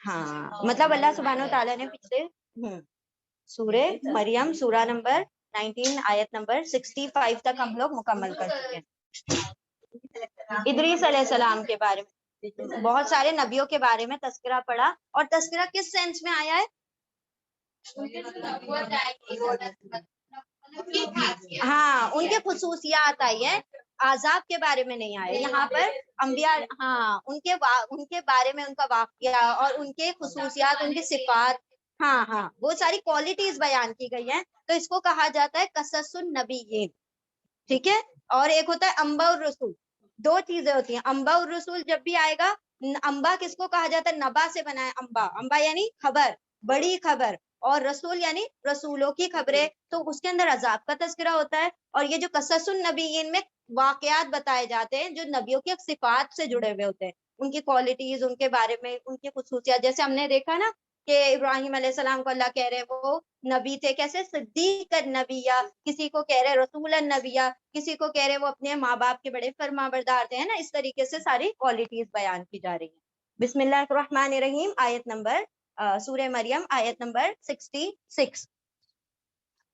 ہاں مطلب اللہ سبحانہ تعالیٰ نے پچھلے سورہ مریم سورہ نمبر 19 آیت نمبر 65 تک ہم لوگ مکمل کر چکے ہیں۔ ادریس علیہ السلام کے بارے میں بہت سارے نبیوں کے بارے میں تذکرہ پڑھا، اور تذکرہ کس سینس میں آیا ہے؟ ہاں ان کے خصوصیات آئی ہے، عذاب کے بارے میں نہیں آئے یہاں پر۔ انبیاء ہاں ان کے بارے میں، ان کا واقعہ اور ان کے خصوصیات، ان کی صفات، ہاں وہ ساری کوالٹیز بیان کی گئی ہیں، تو اس کو کہا جاتا ہے قصص النبیین، ٹھیک ہے۔ اور ایک ہوتا ہے انباء الرسول، دو چیزیں ہوتی ہیں۔ انباء الرسول جب بھی آئے گا، انباء کس کو کہا جاتا ہے؟ نبا سے بنا ہے انباء، انباء یعنی خبر، بڑی خبر، اور رسول یعنی رسولوں کی خبریں، تو اس کے اندر عذاب کا تذکرہ ہوتا ہے۔ اور یہ جو قصص النبیین میں واقعات بتائے جاتے ہیں جو نبیوں کی صفات سے جڑے ہوئے ہوتے ہیں، ان کی کوالٹیز، ان کے بارے میں، ان کی خصوصیات، جیسے ہم نے دیکھا نا کہ ابراہیم علیہ السلام کو اللہ کہہ رہے وہ نبی تھے، کیسے؟ صدیق النبیہ، کسی کو کہہ رہے رسول النبیہ، کسی کو کہہ رہے وہ اپنے ماں باپ کے بڑے فرما بردار تھے، نا۔ اس طریقے سے ساری کوالٹیز بیان کی جا رہی ہیں۔ بسم اللہ الرحمن الرحیم، آیت نمبر سورہ مریم آیت نمبر 66۔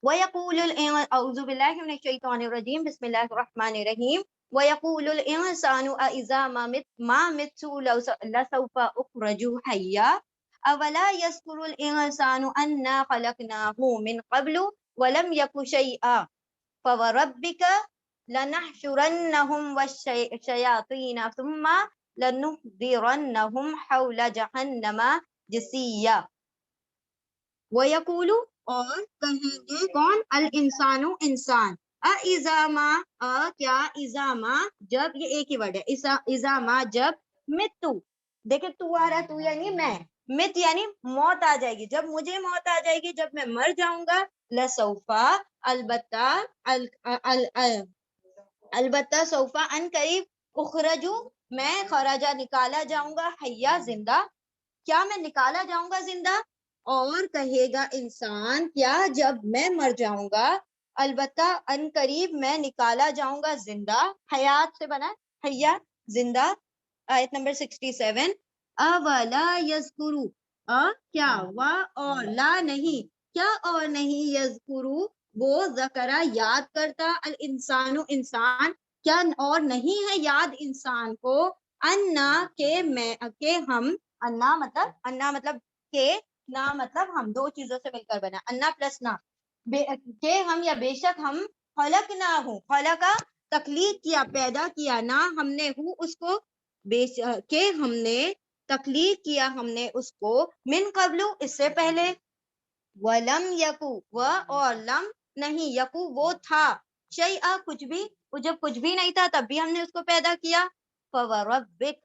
وَيَقُولُ أَعُوذُ بِاللَّهِ مِنَ الشَّيْطَانِ الرَّجِيمِ بسم اللہ الرحمن الرحیم۔ وَيَقُولُ الْإِنسَانُ أَإِذَا مَا مِتُّ لَسَوْفَ أُخْرَجُ حَيًّا أَوَلَا يَذْكُرُ الْإِنسَانُ أَنَّا خَلَقْنَاهُ مِنْ قَبْلُ وَلَمْ يَكُ شَيْئًا فَوَرَبِّكَ لَنَحْشُرَنَّهُمْ وَالشَّيَاطِينَ ثُمَّ لَنُحْضِرَنَّهُمْ حَوْلَ جَهَنَّمَ جِثِيًّا۔ وَيَقُولُ اور کہیں گے کون؟ الانسان انسان، اذا ما کیا، اذا ما جب، یہ ایک ہی ورڈ ہے، اذا ما جب، متو، دیکھیں تو آ رہا، تو یعنی میں، مت یعنی موت آ جائے گی، جب مجھے موت آ جائے گی، جب میں مر جاؤں گا، لسوفا البتہ، البتہ سوفا ان قریب، اخرجو میں، خراجہ نکالا جاؤں گا، حیا زندہ، کیا میں نکالا جاؤں گا زندہ؟ اور کہے گا انسان کیا جب میں مر جاؤں گا، البتہ ان قریب میں نکالا جاؤں گا زندہ، حیات سے بنا حیا زندہ۔ آیت نمبر 67۔ اولا یذکرو، کیا، وا اور، لا نہیں، کیا اور نہیں، یذکرو وہ، ذکرہ یاد کرتا، الانسان انسان، کیا اور نہیں ہے یاد انسان کو، انا کہ ہم، انا مطلب کہ، نا مطلب ہم، دو چیزوں سے مل کر بنا، انا پلس نا، کہ ہم یا بے شک ہم، خلق نہ ہوں، خلقہ تخلیق کیا، پیدا کیا، نہ ہم نے ہوں اس کو، کہ ہم نے تخلیق کیا ہم نے اس کو، من قبل اس سے پہلے، ولم یکو و اور لم نہیں، یکو وہ تھا، شیئا کچھ بھی، وہ جب کچھ بھی نہیں تھا تب بھی ہم نے اس کو پیدا کیا۔ فوربک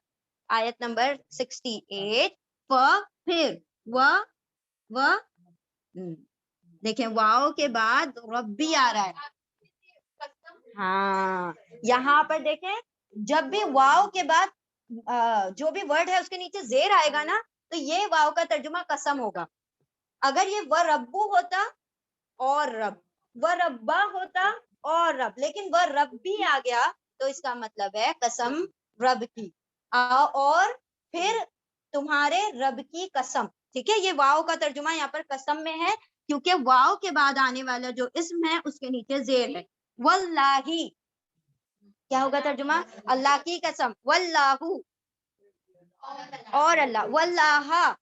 آیت نمبر 68۔ پھر و دیکھیں واؤ کے بعد ربی آ رہا ہے، ہاں یہاں پر دیکھیں جب بھی واؤ کے بعد جو بھی ورڈ ہے اس کے نیچے زیر آئے گا نا، تو یہ واؤ کا ترجمہ قسم ہوگا۔ اگر یہ و ربو ہوتا اور رب، و ربا ہوتا اور رب، لیکن وہ رب بھی آ گیا تو اس کا مطلب ہے قسم رب کی، اور پھر تمہارے رب کی قسم، ٹھیک ہے۔ یہ واؤ کا ترجمہ یہاں پر قسم میں ہے، کیونکہ واؤ کے بعد آنے والا جو اسم ہے اس کے نیچے زیر ہے۔ واللہ کیا ہوگا ترجمہ؟ اللہ کی قسم، واللہ اور اللہ، واللہ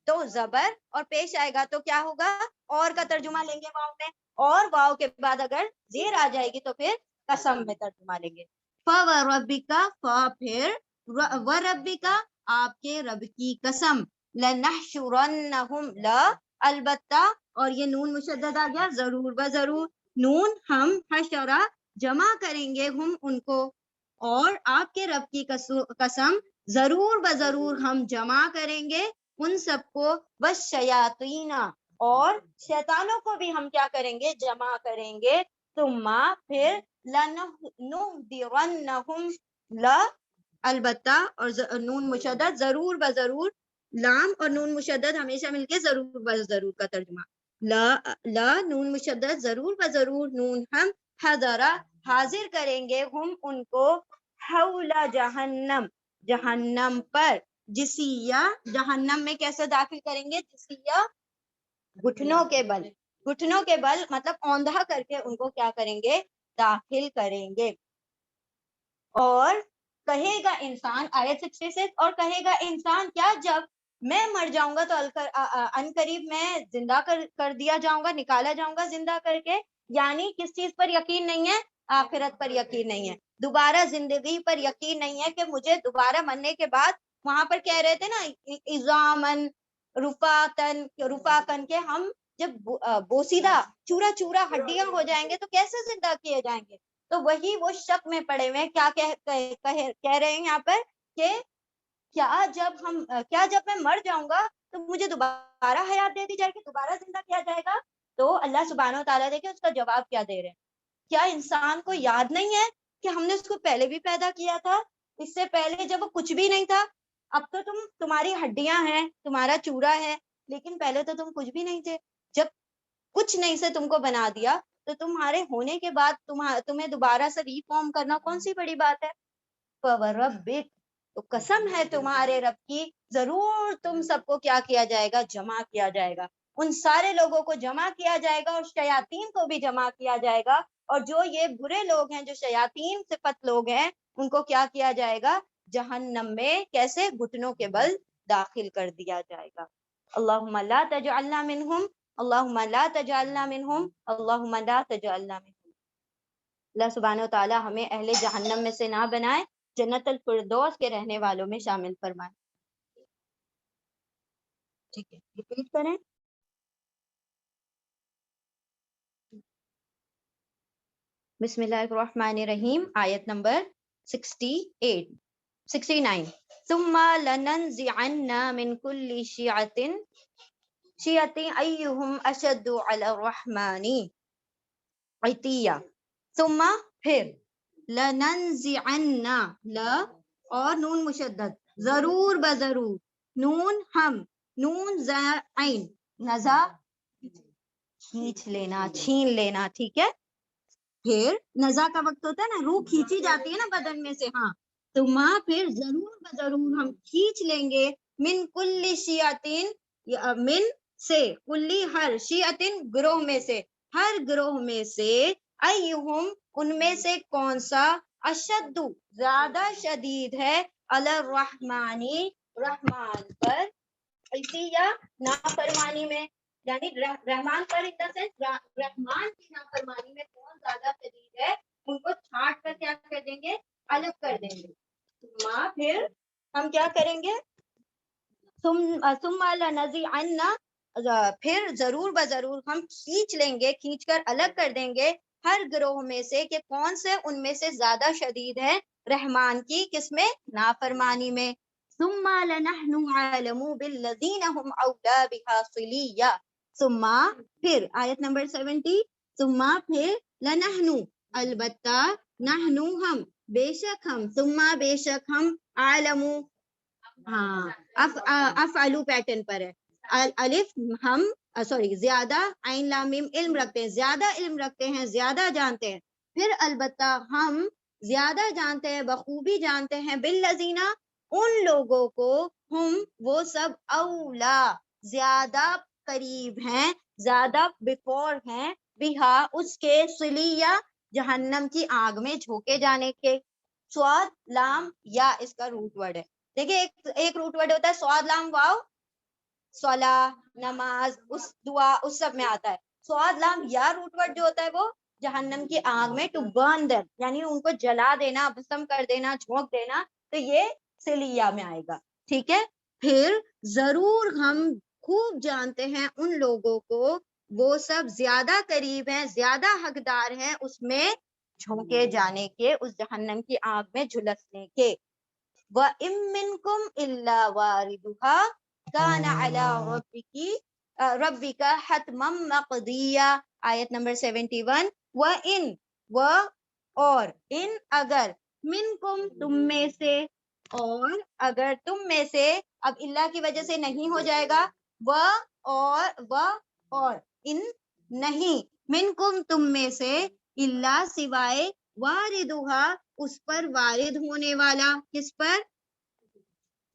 تو زبر اور پیش آئے گا تو کیا ہوگا؟ اور کا ترجمہ لیں گے واؤ میں، اور واؤ کے بعد اگر زیر آ جائے گی تو پھر قسم میں ترجمہ لیں گے۔ فوربک، پھر وربک آپ کے رب کی قسم، لنحشرنہم البتہ، اور یہ نون مشدد آ گیا، ضرور بضرور، نون ہم، حشرہ جمع کریں گے، ہم ان کو، اور آپ کے رب کی قسم ضرور بضرور ہم جمع کریں گے ان سب کو، والشیاطین اور شیطانوں کو بھی ہم کیا کریں گے؟ جمع کریں گے، ثم پھر لنحضرنہم البتہ، اور نون مشدد ضرور بضرور، لام اور نون مشدد ہمیشہ مل کے ضرور بضرور کا ترجمہ، لا نون مشدد ضرور بضرور، نون ہم، حضرہ حاضر کریں گے، ہم ان کو، حول جہنم جہنم پر، جسیہ جہنم میں کیسے داخل کریں گے؟ جسیہ گھٹنوں کے بل، گھٹنوں کے بل مطلب اوندھا کر کے ان کو کیا کریں گے؟ داخل کریں گے. اور کہے گا انسان، آیت 66، اور کہے گا انسان کیا جب میں مر جاؤں گا تو ان قریب میں زندہ کر دیا جاؤں گا، نکالا جاؤں گا زندہ کر کے. یعنی کس چیز پر یقین نہیں ہے؟ آخرت پر یقین نہیں ہے، دوبارہ زندگی پر یقین نہیں ہے کہ مجھے دوبارہ مرنے کے بعد، وہاں پر کہہ رہے تھے نا اِذَامًا رفاقن کے ہم جب بوسیدہ چورا چورا ہڈیاں ہو جائیں گے تو کیسے زندہ کیے جائیں گے؟ تو وہی وہ شک میں پڑے ہوئے کیا کہہ رہے ہیں یہاں پر کہ کیا جب میں مر جاؤں گا تو مجھے دوبارہ حیات دے دی جائے گی، دوبارہ زندہ کیا جائے گا؟ تو اللہ سبحانہ و تعالیٰ دیکھیں اس کا جواب کیا دے رہے ہیں. کیا انسان کو یاد نہیں ہے کہ ہم نے اس کو پہلے بھی پیدا کیا تھا، اس سے پہلے جب وہ کچھ بھی نہیں تھا؟ اب تو تمہاری ہڈیاں ہیں، تمہارا چورا ہے، لیکن پہلے تو تم کچھ بھی نہیں تھے. جب کچھ نہیں سے تم کو بنا دیا تو تمہارے ہونے کے بعد تمہیں دوبارہ سے ری فارم کرنا کون سی بڑی بات ہے؟ فَوَرَبِّكَ، تو قسم ہے تمہارے رب کی، ضرور تم سب کو کیا کیا جائے گا؟ جمع کیا جائے گا. ان سارے لوگوں کو جمع کیا جائے گا اور شیاطین کو بھی جمع کیا جائے گا. اور جو یہ برے لوگ ہیں، جو شیاطین صفت لوگ ہیں، ان کو کیا جائے گا؟ جہنم میں کیسے؟ گھٹنوں کے بل داخل کر دیا جائے گا. اللہم لا تجعلنا منہم، اللہم لا تجعلنا منہم، اللہم لا تجعلنا منہم. اللہ سبحانہ و تعالی ہمیں اہل جہنم میں سے نہ بنائے، جنت الفردوس کے رہنے والوں میں شامل فرمائے. ٹھیک ہے، ریپیٹ کریں. بسم اللہ الرحمن الرحیم، آیت نمبر 69. ثم لننزعن من كل شیعۃ ایہم اشد علی الرحمن عتیہ. ثم پھر، لننزعن اور نون مشدد، ضرور بضرور، نون ہم، نون عین، نزا کھینچ لینا، چھین لینا. ٹھیک ہے، پھر نزا کا وقت ہوتا ہے نا، روح کھینچی جاتی ہے نا بدن میں سے. ہاں، تو پھر ضرور بضرور ہم کھینچ لیں گے، من کل شیعتین، من سے، کلی ہر، شیعتین گروہ میں سے، ہر گروہ میں سے، ایہم ان میں سے کون سا، اشد زیادہ شدید ہے، علی الرحمانی رحمان پر، یا نافرمانی میں. یعنی رحمان پر ان دا سینس رحمان کی نافرمانی میں کون زیادہ شدید ہے، ان کو چھانٹ کر کیا کر دیں گے؟ الگ کر دیں گے. پھر ہم کیا کریں گے؟ ثم لنزعن، پھر ضرور بضرور ہم کھینچ لیں گے، کھینچ کر الگ کر دیں گے ہر گروہ میں سے کہ کون سے ان میں سے زیادہ شدید ہے رحمان کی، کس میں؟ نافرمانی میں. ثم لنحن عالم بالذین هم اولا بها صلیہ. ثم پھر، آیت نمبر 70. ثم پھر، لنحن البتہ، نحن ہم، بے شک ہم، ثم بے شک ہم، عالم، ہاں افعلو پیٹرن پر ہے. الف ہم، سوری زیادہ، عین لام میم علم رکھتے ہیں، زیادہ علم رکھتے ہیں، زیادہ جانتے ہیں. پھر البتہ ہم زیادہ جانتے ہیں، بخوبی جانتے ہیں، بالذین ان لوگوں کو، ہم وہ سب، اولا زیادہ قریب ہیں، زیادہ بیفور ہیں، بہا اس کے، صلیہ جہنم کی آگ میں جھونکے جانے کے. سواد لام یا اس کا روٹ ورڈ ہے. دیکھیں ایک روٹ ورڈ ہوتا ہے سواد لام واو، صلاح، نماز، اس دعا، اس سب میں آتا ہے. سواد لام یا روٹ ورڈ جو ہوتا ہے وہ جہنم کی آگ میں، ٹو برن دیم، یعنی ان کو جلا دینا، بھسم کر دینا، جھونک دینا، تو یہ سلیہ میں آئے گا. ٹھیک ہے، پھر ضرور ہم خوب جانتے ہیں ان لوگوں کو، وہ سب زیادہ قریب ہیں، زیادہ حقدار ہیں اس میں جھونکے جانے کے، اس جہنم کی آگ میں جھلسنے کے. وَإِن مِّنكُمْ إِلَّا وَارِدُهَا كَانَ عَلَىٰ رَبِّكَ حَتْمًا مَّقْضِيًّا. آیت نمبر 71. اور ان اگر، منکم تم میں سے، اور اگر تم میں سے، اب اللہ کی وجہ سے نہیں ہو جائے گا، اور ان نہیں، منکم تم میں سے، اللہ سوائے، واردھا اس پر وارد ہونے والا، کس پر؟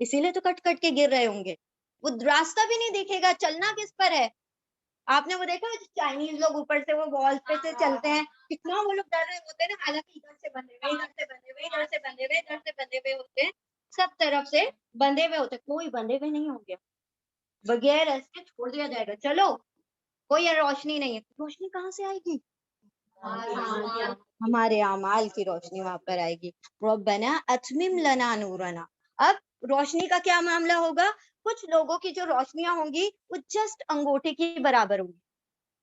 اسی لیے تو کٹ کٹ کے گر رہے ہوں گے. وہ راستہ بھی نہیں دکھے گا, چلنا کس پر ہے. آپ نے وہ دیکھا چائنیز لوگ اوپر سے وہ وال پہ سے چلتے ہیں, کتنا وہ لوگ ڈر رہے ہوتے ہیں نا, حالانکہ ادھر سے بندھے ہوئے, ادھر سے بندھے ہوئے, ادھر سے بندھے ہوئے, ادھر سے بندھے ہوئے ہوتے ہیں, سب طرف سے بندھے ہوئے ہوتے ہیں, کوئی بندھے ہوئے نہیں ہوں گے, بغیر ایسے چھوڑ دیا جائے گا. چلو کوئی روشنی نہیں ہے, روشنی کہاں سے آئے گی؟ ہمارے اعمال کی روشنی وہاں پر آئے گی. ربنا اتمم لنا نورنا. اب روشنی کا کیا معاملہ ہوگا؟ کچھ لوگوں کی جو روشنیاں ہوں گی وہ جسٹ انگوٹھے کی برابر ہوں گی,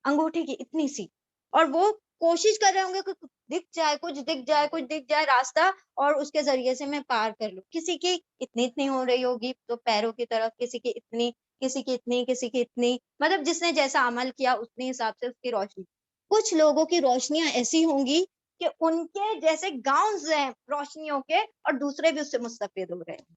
انگوٹھے کی اتنی سی, اور وہ کوشش کر رہے ہوں گے کہ دکھ جائے, کچھ دکھ جائے, کچھ دکھ جائے راستہ, اور اس کے ذریعے سے میں پار کر لوں. کسی کی اتنی ہو رہی ہوگی تو پیروں کی طرف, کسی کی اتنی, کسی کی اتنی, کسی کی اتنی, مطلب جس نے جیسا عمل کیا اتنے حساب سے اس کی روشنی. کچھ لوگوں کی روشنیاں ایسی ہوں گی کہ ان کے جیسے گاؤنز ہیں روشنیوں کے, اور دوسرے بھی اس سے مستفید ہو رہے ہیں.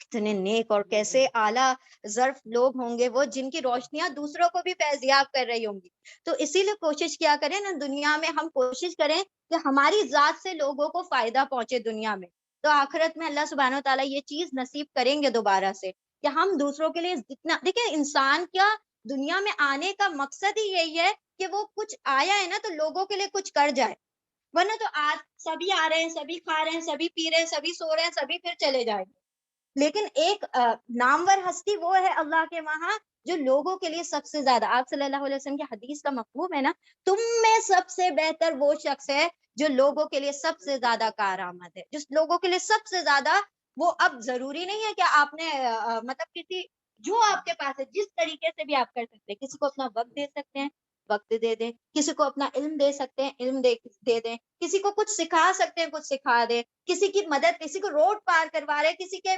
کتنے نیک اور کیسے اعلیٰ ظرف لوگ ہوں گے وہ, جن کی روشنیاں دوسروں کو بھی فیضیاب کر رہی ہوں گی. تو اسی لیے کوشش کیا کریں نا, دنیا میں ہم کوشش کریں کہ ہماری ذات سے لوگوں کو فائدہ پہنچے دنیا میں, تو آخرت میں اللہ سبحانہ و تعالیٰ یہ چیز نصیب کریں گے دوبارہ سے, کہ ہم دوسروں کے لیے جتنا, دیکھیں انسان کیا دنیا میں آنے کا مقصد ہی یہی ہے کہ وہ کچھ آیا ہے نا تو لوگوں کے لیے کچھ کر جائے, ورنہ تو آج سبھی آ رہے ہیں, سبھی کھا رہے ہیں, سبھی پی رہے ہیں, سبھی سو رہے ہیں, سبھی پھر چلے جائیں گے. لیکن ایک نامور ہستی وہ ہے اللہ کے وہاں جو لوگوں کے لیے سب سے زیادہ, آپ صلی اللہ علیہ وسلم کی حدیث کا مفہوم ہے نا, تم میں سب سے بہتر وہ شخص ہے جو لوگوں کے لیے سب سے زیادہ کارآمد ہے, جس لوگوں کے لیے سب سے زیادہ. وہ اب ضروری نہیں ہے کہ آپ نے مطلب کسی, جو آپ کے پاس ہے جس طریقے سے بھی آپ کر سکتے ہیں, کسی کو اپنا وقت دے سکتے ہیں, وقت دے دیں, کسی کو اپنا علم دے سکتے ہیں, علم دے دیں, کسی کو کچھ سکھا سکتے ہیں, کچھ سکھا دیں, کسی کی مدد, کسی کو روڈ پار کروا رہے ہیں, کسی کے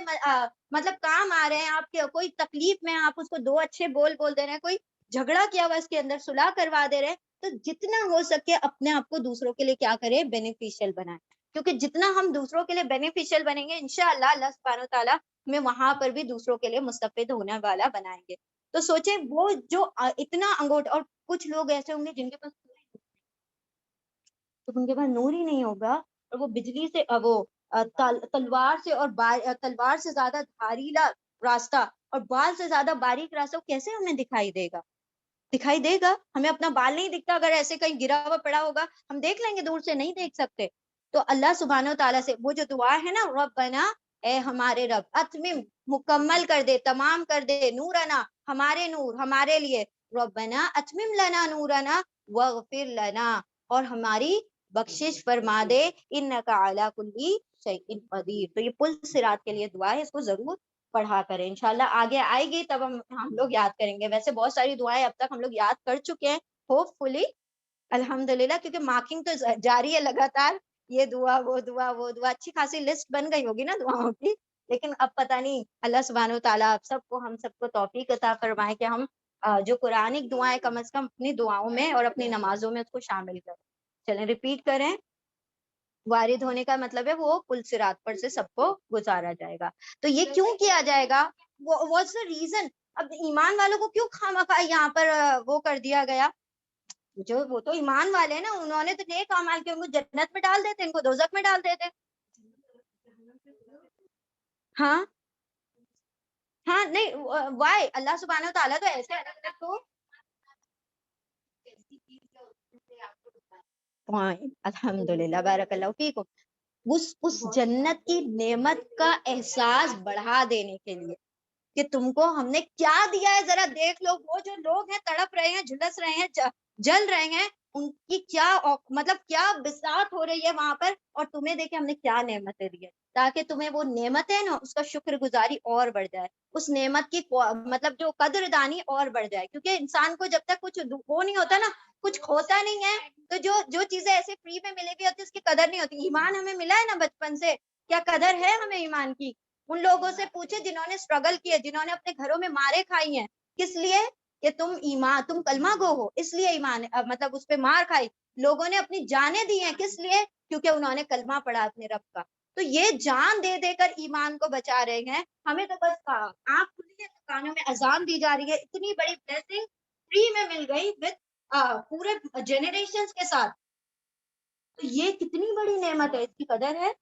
مطلب کام آ رہے ہیں, آپ کے کوئی تکلیف میں آپ اس کو دو اچھے بول دے رہے ہیں, کوئی جھگڑا کیا ہوا اس کے اندر صلح کروا دے رہے ہیں. تو جتنا ہو سکے اپنے آپ کو دوسروں کے لیے کیا کریں, بینیفیشل بنائیں, کیونکہ جتنا ہم دوسروں کے لیے بینیفیشل بنیں گے انشاءاللہ اللہ سبحانہ وتعالیٰ ہمیں وہاں پر بھی دوسروں کے لیے مستفید ہونے والا بنائیں گے. تو سوچیں وہ جو اتنا انگوٹھا, اور کچھ لوگ ایسے ہوں گے جن کے پاس, تو ان کے پاس نور ہی نہیں ہوگا, اور وہ بجلی سے وہ تلوار سے, اور تلوار سے زیادہ دھاریلا راستہ اور بال سے زیادہ باریک راستہ کیسے ہمیں دکھائی دے گا؟ دکھائی دے گا ہمیں اپنا بال نہیں دکھتا, اگر ایسے کہیں گرا ہوا پڑا ہوگا ہم دیکھ لیں گے, دور سے نہیں دیکھ سکتے. تو اللہ سبحانہ و تعالیٰ سے وہ جو دعا ہے نا, ربنا, اے ہمارے رب, اتمم, مکمل کر دے, تمام کر دے, نورنا, ہمارے نور, ہمارے لیے, ربنا اتمم لنا نورنا واغفر لنا, اور ہماری بخشش فرما دے, انک علی کل شیء قدیر. تو یہ پل صراط کے لیے دعا ہے, اس کو ضرور پڑھا کریں, انشاءاللہ آگے آئے گی تب ہم لوگ یاد کریں گے. ویسے بہت ساری دعائیں اب تک ہم لوگ یاد کر چکے ہیں ہوپ فلی الحمدللہ, کیونکہ مارکنگ تو جاری ہے لگاتار, یہ دعا وہ دعا وہ دعا, اچھی خاصی لسٹ بن گئی ہوگی نا دعاؤں کی. لیکن اب پتہ نہیں, اللہ سبحانہ و تعالیٰ آپ سب کو, ہم سب کو توفیق عطا فرمائے کہ ہم جو قرآنک دعائیں کم از کم اپنی دعاؤں میں اور اپنی نمازوں میں اس کو شامل کریں. چلیں ریپیٹ کریں, وارد ہونے کا مطلب ہے وہ پل صراط پر سے سب کو گزارا جائے گا. تو یہ کیوں کیا جائے گا, واٹس دا ریزن؟ اب ایمان والوں کو کیوں خواہ یہاں پر وہ کر دیا گیا, جو وہ تو ایمان والے ہیں نا, انہوں نے تو نیک اعمال کیے, ان کو جنت میں ڈال دیتے, ان کو دوزخ میں ڈال دیتے. ہاں ہاں, نہیں وائی, اللہ سبحانہ و تعالیٰ تو ایسے الگ الگ تو الحمدللہ, بارک اللہ فیکم, اس جنت کی نعمت کا احساس بڑھا دینے کے لیے کہ تم کو ہم نے کیا دیا ہے ذرا دیکھ لو. وہ جو لوگ ہیں تڑپ رہے ہیں, جھلس رہے ہیں, جل رہے ہیں, ان کی کیا مطلب کیا بساط ہو رہی ہے وہاں پر, اور تمہیں دیکھیں ہم نے کیا نعمتیں دی ہیں, تاکہ تمہیں وہ نعمتیں نا اس کا شکر گزاری اور بڑھ جائے, اس نعمت کی مطلب جو قدر دانی اور بڑھ جائے. کیونکہ انسان کو جب تک کچھ وہ نہیں ہوتا نا, کچھ کھوتا نہیں ہے, تو جو چیزیں ایسے فری میں ملے گی ہوتی اس کی قدر نہیں ہوتی. ایمان ہمیں ملا ہے نا بچپن سے, کیا قدر ہے ہمیں ایمان کی؟ ان لوگوں سے پوچھے جنہوں نے اسٹرگل کیے, جنہوں نے اپنے گھروں میں مارے کھائی ہیں, کس لیے؟ کہ تم کلمہ گو ہو, اس لیے ایمان مطلب اس پہ مار کھائی. لوگوں نے اپنی جانیں دی ہیں, کس لیے؟ کیونکہ انہوں نے کلمہ پڑھا اپنے رب کا. تو یہ جان دے دے کر ایمان کو بچا رہے ہیں. ہمیں تو بس آنکھ کھلی ہے, کانوں میں اذان دی جا رہی ہے, اتنی بڑی بلیسنگ فری میں مل گئی وتھ پورے جنریشنز کے ساتھ. تو یہ کتنی بڑی نعمت ہے, اس کی قدر ہے؟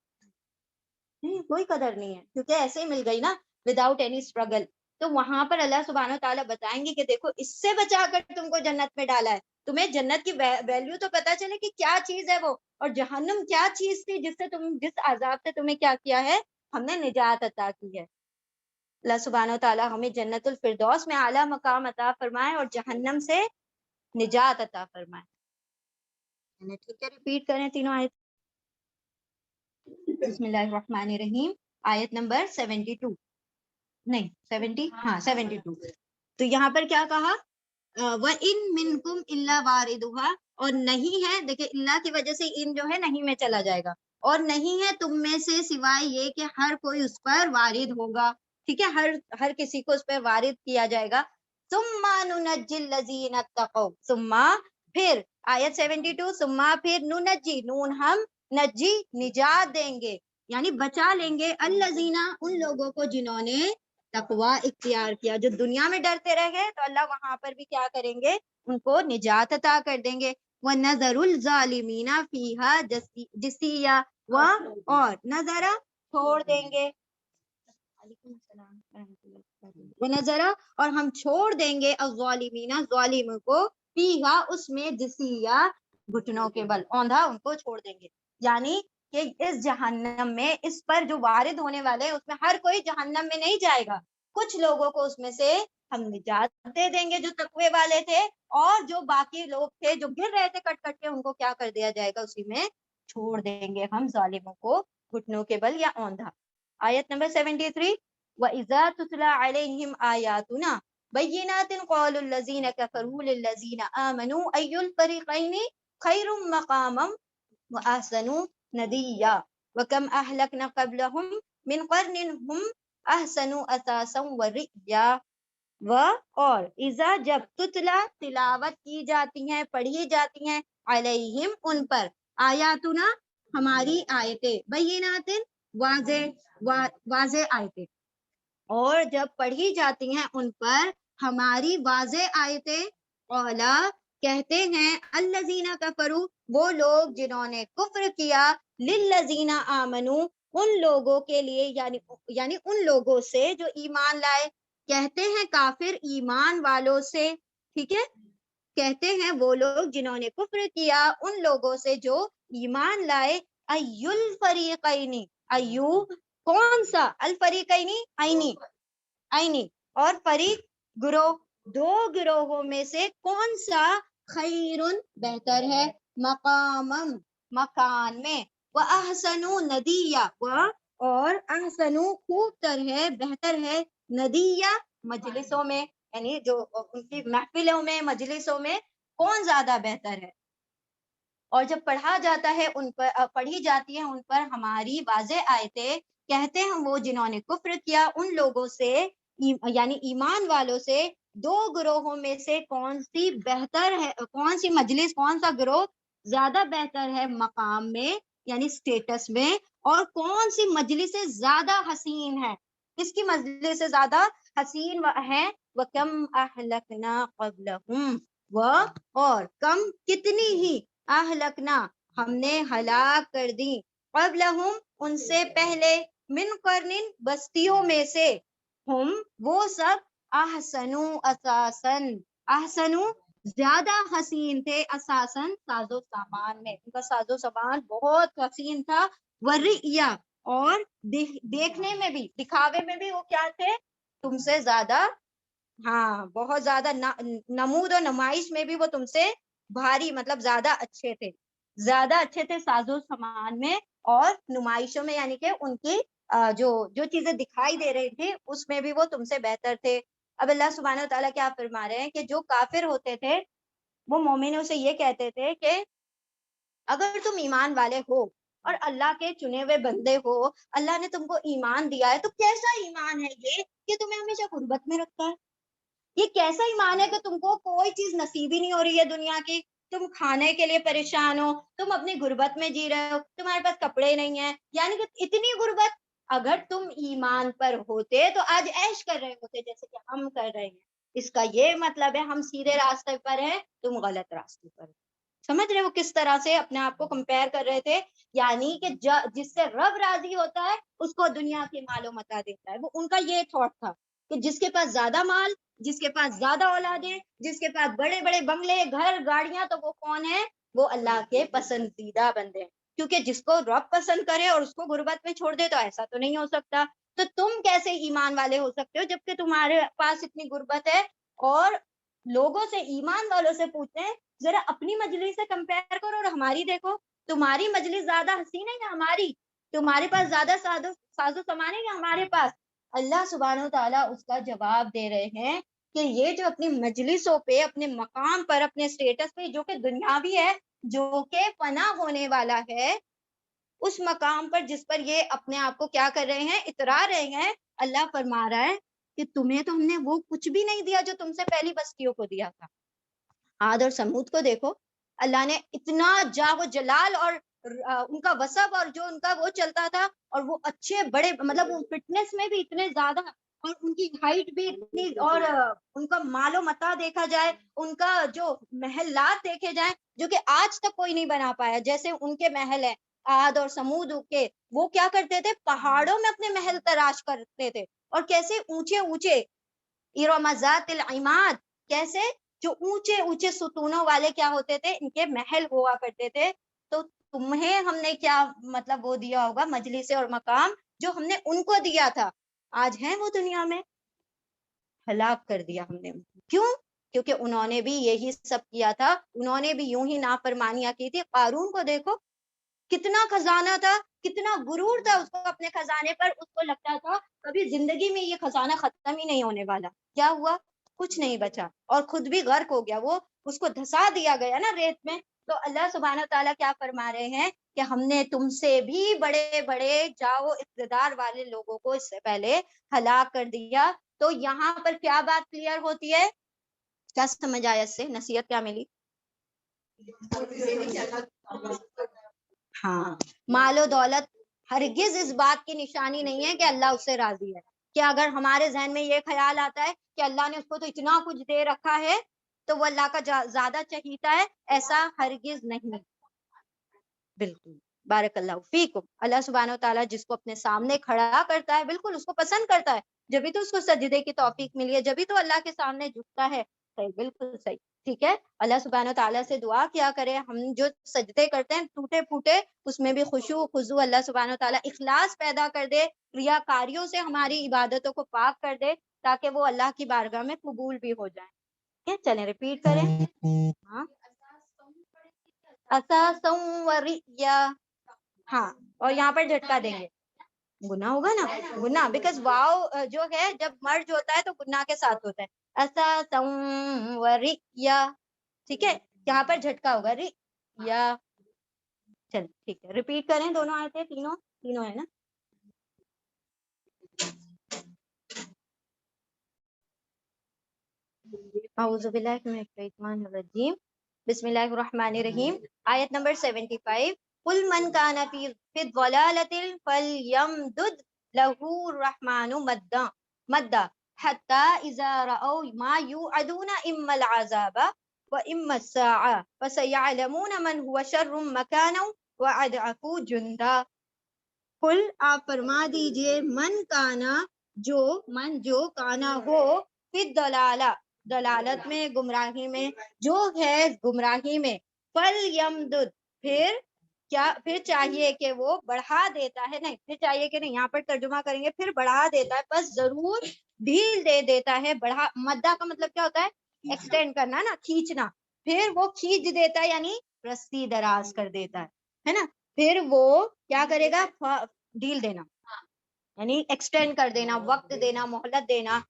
نہیں کوئی قدر نہیں ہے، کیونکہ ایسے ہی مل گئی نا وداؤٹ اینی اسٹرگل. تو وہاں پر اللہ سبحانہ و تعالیٰ بتائیں گے کہ دیکھو اس سے بچا کر تم کو جنت میں ڈالا ہے. تمہیں جنت کی ویلیو تو پتا چلے کہ کیا چیز ہے وہ، اور جہنم کیا چیز تھی جس سے تم، جس عذاب سے تمہیں کیا کیا ہے، ہم نے نجات عطا کی ہے. اللہ سبحانہ و تعالیٰ ہمیں جنت الفردوس میں اعلیٰ مقام عطا فرمائے اور جہنم سے نجات عطا فرمائے. ٹھیک ہے، ریپیٹ کریں تینوں آیت. بسم اللہ الرحمن الرحیم. آیت نمبر 72 نہیں 70، ہاں 72. تو یہاں پر کیا کہا؟ وَإِن مِّنكُمْ إِلَّا وَارِدُهَا، اور نہیں ہے، دیکھیں اللہ کی وجہ سے ان جو ہے نہیں میں چلا جائے گا، اور نہیں ہے تم میں سے سوائے یہ کہ ہر کوئی اس پر وارد ہوگا. ٹھیک ہے، ہر کسی کو اس پہ وارد کیا جائے گا. ثُمَّ نُنَجِّي الَّذِينَ اتَّقَوْا، ثم پھر آیت 72، ثم پھر ننجی، نون ہم، نجی نجات دیں گے یعنی بچا لیں گے، الذین ان لوگوں کو جنہوں نے تقوی اختیار کیا، جو دنیا میں ڈرتے رہے تو اللہ وہاں پر بھی کیا کریں گے، ان کو نجات عطا کر دیں گے. وَنَذَرُ الظَّالِمِينَ فِيهَا جِثِيًّا، اور نظرہ چھوڑ دیں گے، وَنَذَرَ اور ہم چھوڑ دیں گے، الظالمین ظالم کو، فیہا اس میں، جِثِيًّا گھٹنوں کے بل، اوندھا ان کو چھوڑ دیں گے. یعنی کہ اس جہنم میں اس پر جو وارد ہونے والے اس میں ہر کوئی جہنم میں نہیں جائے گا، کچھ لوگوں کو اس میں سے ہم نجات دے دیں گے جو تقوی والے تھے، اور جو باقی لوگ تھے جو گر رہے تھے کٹ کٹ کے، ان کو کیا کر دیا جائے گا، اسی میں چھوڑ دیں گے ہم ظالموں کو گھٹنوں کے بل یا اوندھا. آیت نمبر 73، وَإِذَا تُتْلَى عَلَيْهِمْ آيَاتُنَا بَيِّنَاتٍ قَالُوا الَّذِينَ كَفَرُوا لِلَّذِينَ آمَنُوا أَيُّ الْفَرِيقَيْنِ خَيْرٌ مَقَامًا وَأَحْسَنُ نَدِيًّا وَكَمْ أَهْلَكْنَا قَبْلَهُمْ مِنْ قَرْنٍ هُمْ أَحْسَنُ أَثَاثًا وَرِئْيًا. اور اذا جب تتلا تلاوت کی جاتی ہیں، پڑھی جاتی ہیں، علیہم ان پر، آیاتنا ہماری آیتیں، بینات واضح آیتیں، اور جب پڑھی جاتی ہیں ان پر ہماری واضح آیتیں، اولا کہتے ہیں، الذین کفروا وہ لوگ جنہوں نے کفر کیا، للذین آمنوا ان لوگوں کے لیے، یعنی ان لوگوں سے جو ایمان لائے. کہتے ہیں کافر ایمان والوں سے، ٹھیک ہے، کہتے ہیں وہ لوگ جنہوں نے کفر کیا ان لوگوں سے جو ایمان لائے، ایُّ الفریقین، ایو کون سا، الفریقین عینی اور فریق گروہ، دو گروہوں میں سے کون سا، خیرن بہتر ہے، مقامم مکان میں، وَأَحْسَنُ نَدِيًّا اور احسنو خوب تر ہے، بہتر ہے، ندیہ مجلسوں میں، یعنی جو ان کی محفلوں میں، مجلسوں میں کون زیادہ بہتر ہے. اور جب پڑھا جاتا ہے ان پر، پڑھی جاتی ہے ان پر ہماری واضح آیتیں، کہتے ہیں وہ جنہوں نے کفر کیا ان لوگوں سے، یعنی ایمان والوں سے، دو گروہوں میں سے کون سی بہتر ہے، کون سی مجلس، کون سا گروہ زیادہ بہتر ہے مقام میں یعنی سٹیٹس میں، اور کون سی مجلس سے زیادہ حسین ہے، کس کی مجلس سے زیادہ حسین ہے. وَكَمْ أَهْلَكْنَا قَبْلَهُمْ اور کم کتنی ہی، اہلکنا ہم نے ہلاک کر دی، قبلہم ان سے پہلے، من قرن بستیوں میں سے، ہم وہ سب، احسنو اساسن، احسنو زیادہ حسین تھے، اساسن ساز و سامان میں، ان کا ساز و سامان بہت حسین تھا، ورئیا اور دیکھنے میں بھی، دکھاوے میں بھی وہ کیا تھے، تم سے زیادہ، ہاں بہت زیادہ نمود و نمائش میں بھی وہ تم سے بھاری، مطلب زیادہ اچھے تھے، زیادہ اچھے تھے ساز و سامان میں اور نمائشوں میں، یعنی کہ ان کی جو چیزیں دکھائی دے رہی تھی اس میں بھی وہ تم سے بہتر تھے. اب اللہ سبحانہ و تعالیٰ کیا فرما رہے ہیں کہ جو کافر ہوتے تھے وہ مومنوں سے یہ کہتے تھے کہ اگر تم ایمان والے ہو اور اللہ کے چنے ہوئے بندے ہو، اللہ نے تم کو ایمان دیا ہے، تو کیسا ایمان ہے یہ کہ تمہیں ہمیشہ غربت میں رکھتا ہے؟ یہ کیسا ایمان ہے کہ تم کو کوئی چیز نصیب ہی نہیں ہو رہی ہے دنیا کی، تم کھانے کے لیے پریشان ہو، تم اپنی غربت میں جی رہے ہو، تمہارے پاس کپڑے نہیں ہیں، یعنی کہ اتنی غربت. اگر تم ایمان پر ہوتے تو آج عیش کر رہے ہوتے جیسے کہ ہم کر رہے ہیں. اس کا یہ مطلب ہے ہم سیدھے راستے پر ہیں، تم غلط راستے پر. سمجھ رہے وہ کس طرح سے اپنے آپ کو کمپیئر کر رہے تھے؟ یعنی کہ جس سے رب راضی ہوتا ہے اس کو دنیا کی مال و متا دیتا ہے. وہ ان کا یہ تھاٹ تھا کہ جس کے پاس زیادہ مال، جس کے پاس زیادہ اولادیں، جس کے پاس بڑے بڑے بنگلے، گھر، گاڑیاں، تو وہ کون ہے؟ وہ اللہ کے پسندیدہ بندے ہیں. کیونکہ جس کو رب پسند کرے اور اس کو غربت میں چھوڑ دے تو ایسا تو نہیں ہو سکتا. تو تم کیسے ایمان والے ہو سکتے ہو جبکہ تمہارے پاس اتنی غربت ہے؟ اور لوگوں سے، ایمان والوں سے پوچھتے ہیں ذرا اپنی مجلس سے کمپیئر کرو اور ہماری دیکھو. تمہاری مجلس زیادہ حسین ہے یا ہماری؟ تمہارے پاس زیادہ ساز و سامان ہے یا ہمارے پاس؟ اللہ سبحانہ و تعالیٰ اس کا جواب دے رہے ہیں کہ یہ جو اپنی مجلسوں پہ، اپنے مقام پر، اپنے سٹیٹس پہ، جو کہ دنیاوی ہے، جو کہ فنا ہونے والا ہے، اس مقام پر جس پر یہ اپنے آپ کو کیا کر رہے ہیں؟ اترا رہے ہیں. اللہ فرما رہا ہے کہ تمہیں تو ہم نے وہ کچھ بھی نہیں دیا جو تم سے پہلی بستیوں کو دیا تھا. عاد اور سمود کو دیکھو، اللہ نے اتنا جاگ و جلال اور ان کا وصف اور جو ان کا وہ چلتا تھا، اور وہ اچھے بڑے، مطلب فٹنس میں بھی اتنے زیادہ، اور ان کی ہائٹ بھی اتنی، اور ان کا مال و متا دیکھا جائے، ان کا جو محلات دیکھے جائیں جو کہ آج تک کوئی نہیں بنا پایا جیسے ان کے محل ہیں. عاد اور سمود کے وہ کیا کرتے تھے؟ پہاڑوں میں اپنے محل تراش کرتے تھے، اور کیسے اونچے اونچے، ارم ذات العماد، کیسے جو اونچے اونچے ستونوں والے کیا ہوتے تھے؟ ان کے محل ہوا کرتے تھے. تو تمہیں ہم نے کیا مطلب وہ دیا ہوگا؟ مجلس اور مقام جو ہم نے ان کو دیا تھا، آج ہیں وہ دنیا میں، ہلاک کر دیا ہم نے. کیوں؟ کیونکہ انہوں نے بھی یہی سب کیا تھا، انہوں نے بھی یوں ہی نافرمانیاں کی تھی. قارون کو دیکھو، کتنا خزانہ تھا، کتنا غرور تھا اس کو اپنے خزانے پر. اس کو لگتا تھا کبھی زندگی میں یہ خزانہ ختم ہی نہیں ہونے والا. کیا ہوا؟ کچھ نہیں بچا، اور خود بھی غرق ہو گیا. وہ اس کو دھسا دیا گیا نا ریت میں. تو اللہ سبحانہ تعالیٰ کیا فرما رہے ہیں کہ ہم نے تم سے بھی بڑے بڑے جاؤ اقتدار والے لوگوں کو اس سے پہلے ہلاک کر دیا. تو یہاں پر کیا بات کلیئر ہوتی ہے؟ کیا سمجھ آیا اس سے؟ نصیحت کیا ملی؟ ہاں، مال و دولت ہرگز اس بات کی نشانی نہیں ہے کہ اللہ اس سے راضی ہے. کہ اگر ہمارے ذہن میں یہ خیال آتا ہے کہ اللہ نے اس کو تو اتنا کچھ دے رکھا ہے تو وہ اللہ کا زیادہ چہیتا ہے، ایسا ہرگز نہیں. بالکل. بارک اللہ فیکم. اللہ سبحانہ و تعالیٰ جس کو اپنے سامنے کھڑا کرتا ہے، بالکل اس کو پسند کرتا ہے. جبھی تو اس کو سجدے کی توفیق ملی ہے، جبھی تو اللہ کے سامنے جھکتا ہے. صحیح، بالکل صحیح. ٹھیک ہے، اللہ سبحانہ و تعالیٰ سے دعا کیا کرے ہم جو سجدے کرتے ہیں ٹوٹے پھوٹے، اس میں بھی خشوع و خضوع اللہ سبحانہ و تعالیٰ اخلاص پیدا کر دے، ریاکاریوں سے ہماری عبادتوں کو پاک کر دے، تاکہ وہ اللہ کی بارگاہ میں قبول بھی ہو جائیں. ٹھیک ہے، چلیں ریپیٹ کریں. ہاں، اساسا وریا. ہاں، اور یہاں پر جھٹکا دیں گے. گنا ہوگا نا، گنا، بیکاز واو جو ہے جب مرج ہوتا ہے تو گنا کے ساتھ ہوتا ہے. اساسا وریا. ٹھیک ہے، یہاں پر جھٹکا ہوگا ری یا. چل ٹھیک ہے، ریپیٹ کریں دونوں آیتیں، تینوں ہے نا. اعوذ باللہ من الشیطان الرجیم، بسم اللہ الرحمن الرحیم. آیت نمبر 75. قل من کان فی الضلالۃ فلیمدد لہ الرحمن مدا حتی اذا رأوا ما یوعدون اما العذاب واما الساعة فسیعلمون من هو شر مکانا واضعف جندا. قل، آپ فرما دیجئے، من کانا، جو کانا ہو، فی الضلالہ، دلالت میں، گمراہی میں، جو ہے گمراہی میں، فلیمدد، پھر چاہیے کہ وہ بڑھا دیتا ہے. نہیں، پھر چاہیے کہ نہیں، یہاں پر ترجمہ کریں گے پھر بڑھا دیتا ہے، بس ضرور ڈھیل دے دیتا ہے. بڑھا، مدہ کا مطلب کیا ہوتا ہے؟ ایکسٹینڈ کرنا نا، کھینچنا. پھر وہ کھینچ دیتا ہے، یعنی رسی دراز کر دیتا ہے نا. پھر وہ کیا کرے گا؟ ڈھیل دینا، یعنی ایکسٹینڈ کر دینا، وقت دینا، مہلت دینا،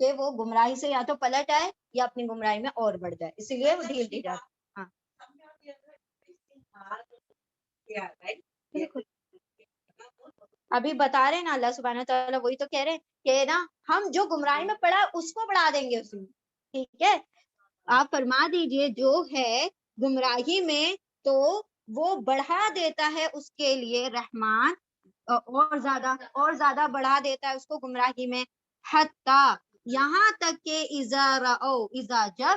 کہ وہ گمراہی سے یا تو پلٹ آئے یا اپنی گمراہی میں اور بڑھ جائے، اسی لیے وہ ڈھیل دی جاتی. ہاں، ابھی بتا رہے نا اللہ سبحانہ تعالیٰ وہی تو کہہ رہے کہ نا ہم جو گمراہی میں پڑا اس کو بڑھا دیں گے اسی میں. ٹھیک ہے، آپ فرما دیجئے جو ہے گمراہی میں تو وہ بڑھا دیتا ہے اس کے لیے رحمان، اور زیادہ بڑھا دیتا ہے اس کو گمراہی میں. حتی، یہاں تک کہ اذا رأو، اذا جب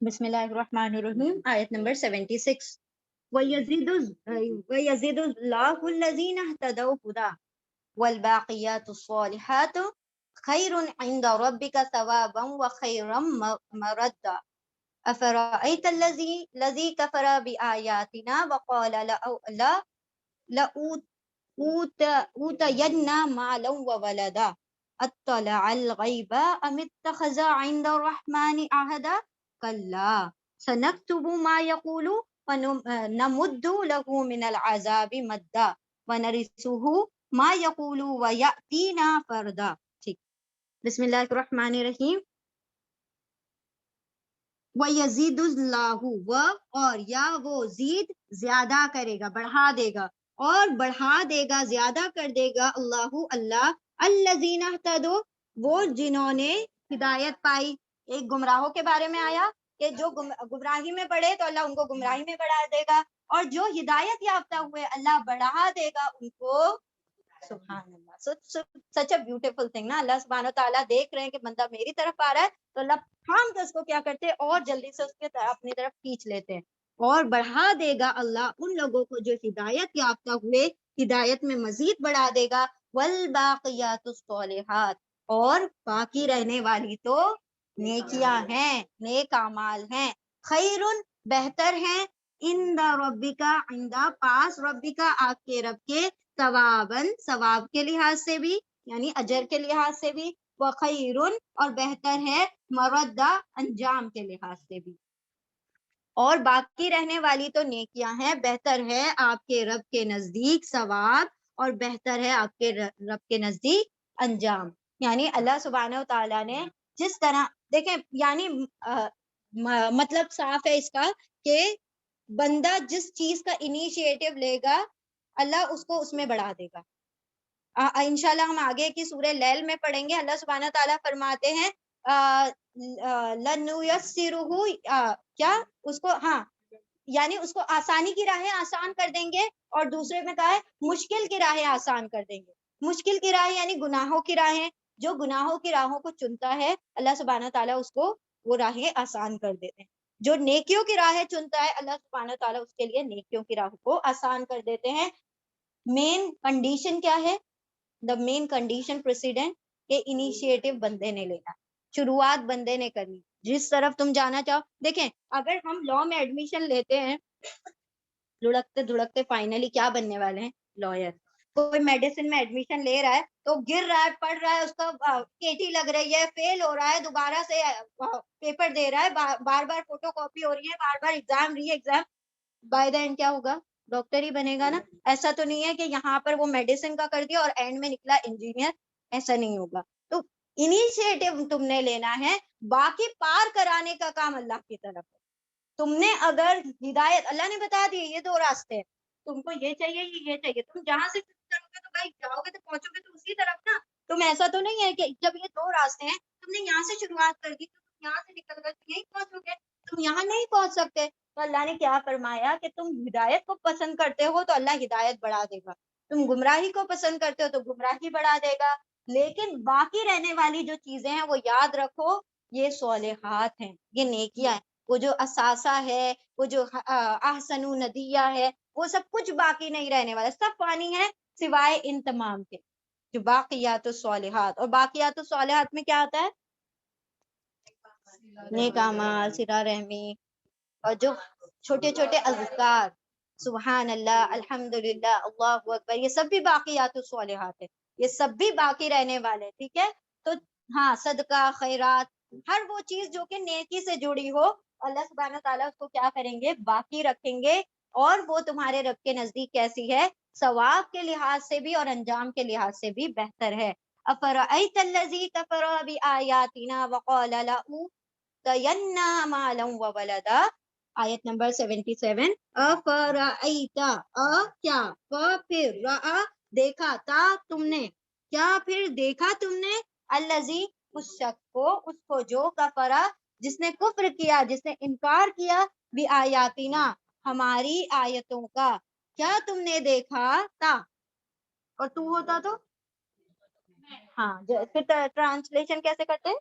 بسم اللہ الرحمن الرحیم، آیت نمبر 76. وَيَزِيدُ اللَّهُ الَّذِينَ اهْتَدَوْا هُدًى وَالْبَاقِيَاتُ الصَّالِحَاتُ خَيْرٌ عِندَ رَبِّكَ ثَوَابًا وَخَيْرًا مَرَدًّا أَفَرَأَيْتَ الَّذِي كَفَرَ بِآيَاتِنَا وَقَالَ لَأُوتَيَنَّ مَالًا وَوَلَدًا أَطَّلَعَ الْغَيْبَ أَمِ اتَّخَذَ عِندَ الرَّحْمَنِ عَهْدًا كَلَّا سَنَكْتُبُ مَا يَقُولُ وَنَمُدُّ لَهُ مِنَ الْعَذَابِ مَدًّا وَنَرِثُهُ مَا يَقُولُ وَيَأْتِينَا فَرْدًا. ٹھیک. بسم اللہ الرحمن الرحیم. وَيَزِيدُ اللَّهُ اور یا وہ زید زیادہ کرے گا، بڑھا دے گا، اور بڑھا دے گا، زیادہ کر دے گا اللہ الذین اہتدوا، وہ جنہوں نے ہدایت پائی. ایک گمراہوں کے بارے میں آیا کہ جو گمراہی میں پڑے تو اللہ ان کو گمراہی میں بڑھا دے گا، اور جو ہدایت یافتہ ہوئے اللہ بڑھا دے گا ان کو. سبحان اللہ. سچ اے بیوٹیفل تھنگ نا. اللہ سبحانہ و تعالیٰ دیکھ رہے ہیں کہ بندہ میری طرف آ رہا ہے تو اللہ تھام کے اس کو کیا کرتے ہیں اور جلدی سے اس کے اپنی طرف کھینچ لیتے ہیں. اور بڑھا دے گا اللہ ان لوگوں کو جو ہدایت یافتہ ہوئے، ہدایت میں مزید بڑھا دے گا. والباقیات الصالحات، اور باقی رہنے والی تو نیکیاں ہیں، نیک اعمال ہیں. خیرن، بہتر ہیں. عند ربک، عند پاس، ربک آپ کے رب کے. ثواباً، ثواب کے لحاظ سے بھی یعنی اجر کے لحاظ سے بھی. وخیرن، اور بہتر ہے. مردہ، انجام کے لحاظ سے بھی. اور باقی رہنے والی تو نیکیاں ہیں. بہتر ہے آپ کے رب کے نزدیک ثواب، اور بہتر ہے آپ کے رب کے نزدیک انجام. یعنی اللہ سبحانہ و تعالیٰ نے جس طرح، دیکھیں یعنی مطلب صاف ہے اس کا کہ بندہ جس چیز کا انیشیٹو لے گا اللہ اس کو اس میں بڑھا دے گا. انشاءاللہ ہم آگے کی سورہ لیل میں پڑھیں گے. اللہ سبحانہ تعالیٰ فرماتے ہیں لَنُيَسِّرُهُ، کیا اس کو، ہاں یعنی اس کو آسانی کی راہیں آسان کر دیں گے، اور دوسرے میں کہا ہے مشکل کی راہیں آسان کر دیں گے. مشکل کی راہیں یعنی گناہوں کی راہیں. جو گناہوں کی راہوں کو چنتا ہے اللہ سبحانہ تعالیٰ اس کو وہ راہیں آسان کر دیتے ہیں. جو نیکیوں کی راہیں چنتا ہے اللہ سبحانہ تعالیٰ اس کے لیے نیکیوں کی راہوں کو آسان کر دیتے ہیں. مین کنڈیشن کیا ہے؟ دا مین کنڈیشن پریسیڈنٹ کہ انیشیٹو بندے نے لینا، شروعات بندے نے کرنی. جس طرف تم جانا چاہو، دیکھیں اگر ہم لا میں ایڈمیشن لیتے ہیں لڑکتے دھڑکتے فائنلی کیا بننے والے ہیں؟ لائر. کوئی میڈیسن میں ایڈمیشن لے رہا ہے تو گر رہا ہے، پڑھ رہا ہے، اس کا کیٹی لگ رہی ہے، فیل ہو رہا ہے، دوبارہ سے پیپر دے رہا ہے، بار بار فوٹو کاپی ہو رہی ہے، بار بار exam exam, by the end کیا ہوگا؟ ڈاکٹر ہی بنے گا نا. ایسا تو نہیں ہے کہ یہاں پر وہ میڈیسن کا کر دیا اور اینڈ میں نکلا انجینئر. ایسا نہیں ہوگا. تو انیشیٹو تم نے لینا ہے، باقی پار کرانے کا کام اللہ کی طرف ہے. تم نے اگر ہدایت، اللہ نے بتا دی یہ دو راستے ہیں، تم کو یہ چاہیے یہ چاہیے، تم جہاں سے کرو گے تو بھائی جاؤ گے تو پہنچو گے تو اسی طرف نا. تم ایسا تو نہیں ہے کہ جب یہ دو راستے ہیں تم نے یہاں سے شروعات کر دی تو تم یہاں سے نکل کر یہیں پہنچو گے. تم یہاں نہیں پہنچ سکتے. تو اللہ نے کیا فرمایا کہ تم ہدایت کو پسند کرتے ہو تو اللہ ہدایت بڑھا دے گا، تم گمراہی کو پسند کرتے ہو تو گمراہی بڑھا دے گا. لیکن باقی رہنے والی جو چیزیں ہیں وہ یاد رکھو، یہ صالحات ہیں، یہ نیکیاں ہیں. وہ جو اثاثہ ہے، وہ جو احسن ندیہ ہے، وہ سب کچھ باقی نہیں رہنے والا، سب پانی ہے سوائے ان تمام کے جو باقیات الصالحات. اور باقیات الصالحات میں کیا آتا ہے؟ نیک اعمال، صلہ رحمی، اور جو چھوٹے چھوٹے اذکار، سبحان اللہ، الحمدللہ، اللہ اکبر، یہ سب بھی باقیات الصالحات ہے، یہ سب بھی باقی رہنے والے. ٹھیک ہے. تو ہاں صدقہ، خیرات، ہر وہ چیز جو کہ نیکی سے جڑی ہو اللہ سبحانہ تعالیٰ اس کو کیا کریں گے؟ باقی رکھیں گے. اور وہ تمہارے رب کے نزدیک کیسی ہے؟ ثواب کے لحاظ سے بھی اور انجام کے لحاظ سے بھی بہتر ہے. افرأیت الذی کفر بآیاتنا وقال لأوتین مالا وولدا. آیت نمبر 77. افرأیتا، کیا، پھر، رآ دیکھا، تا تم نے، کیا پھر دیکھا تم نے، الذی اس شخص کو، اس کو جو، کفرا جس نے کفر کیا، جس نے انکار کیا، بھی آیاتنا ہماری آیتوں کا. کیا تم نے دیکھا تا، اور تو ہوتا تو ہاں پھر ٹرانسلیشن کیسے کرتے ہیں؟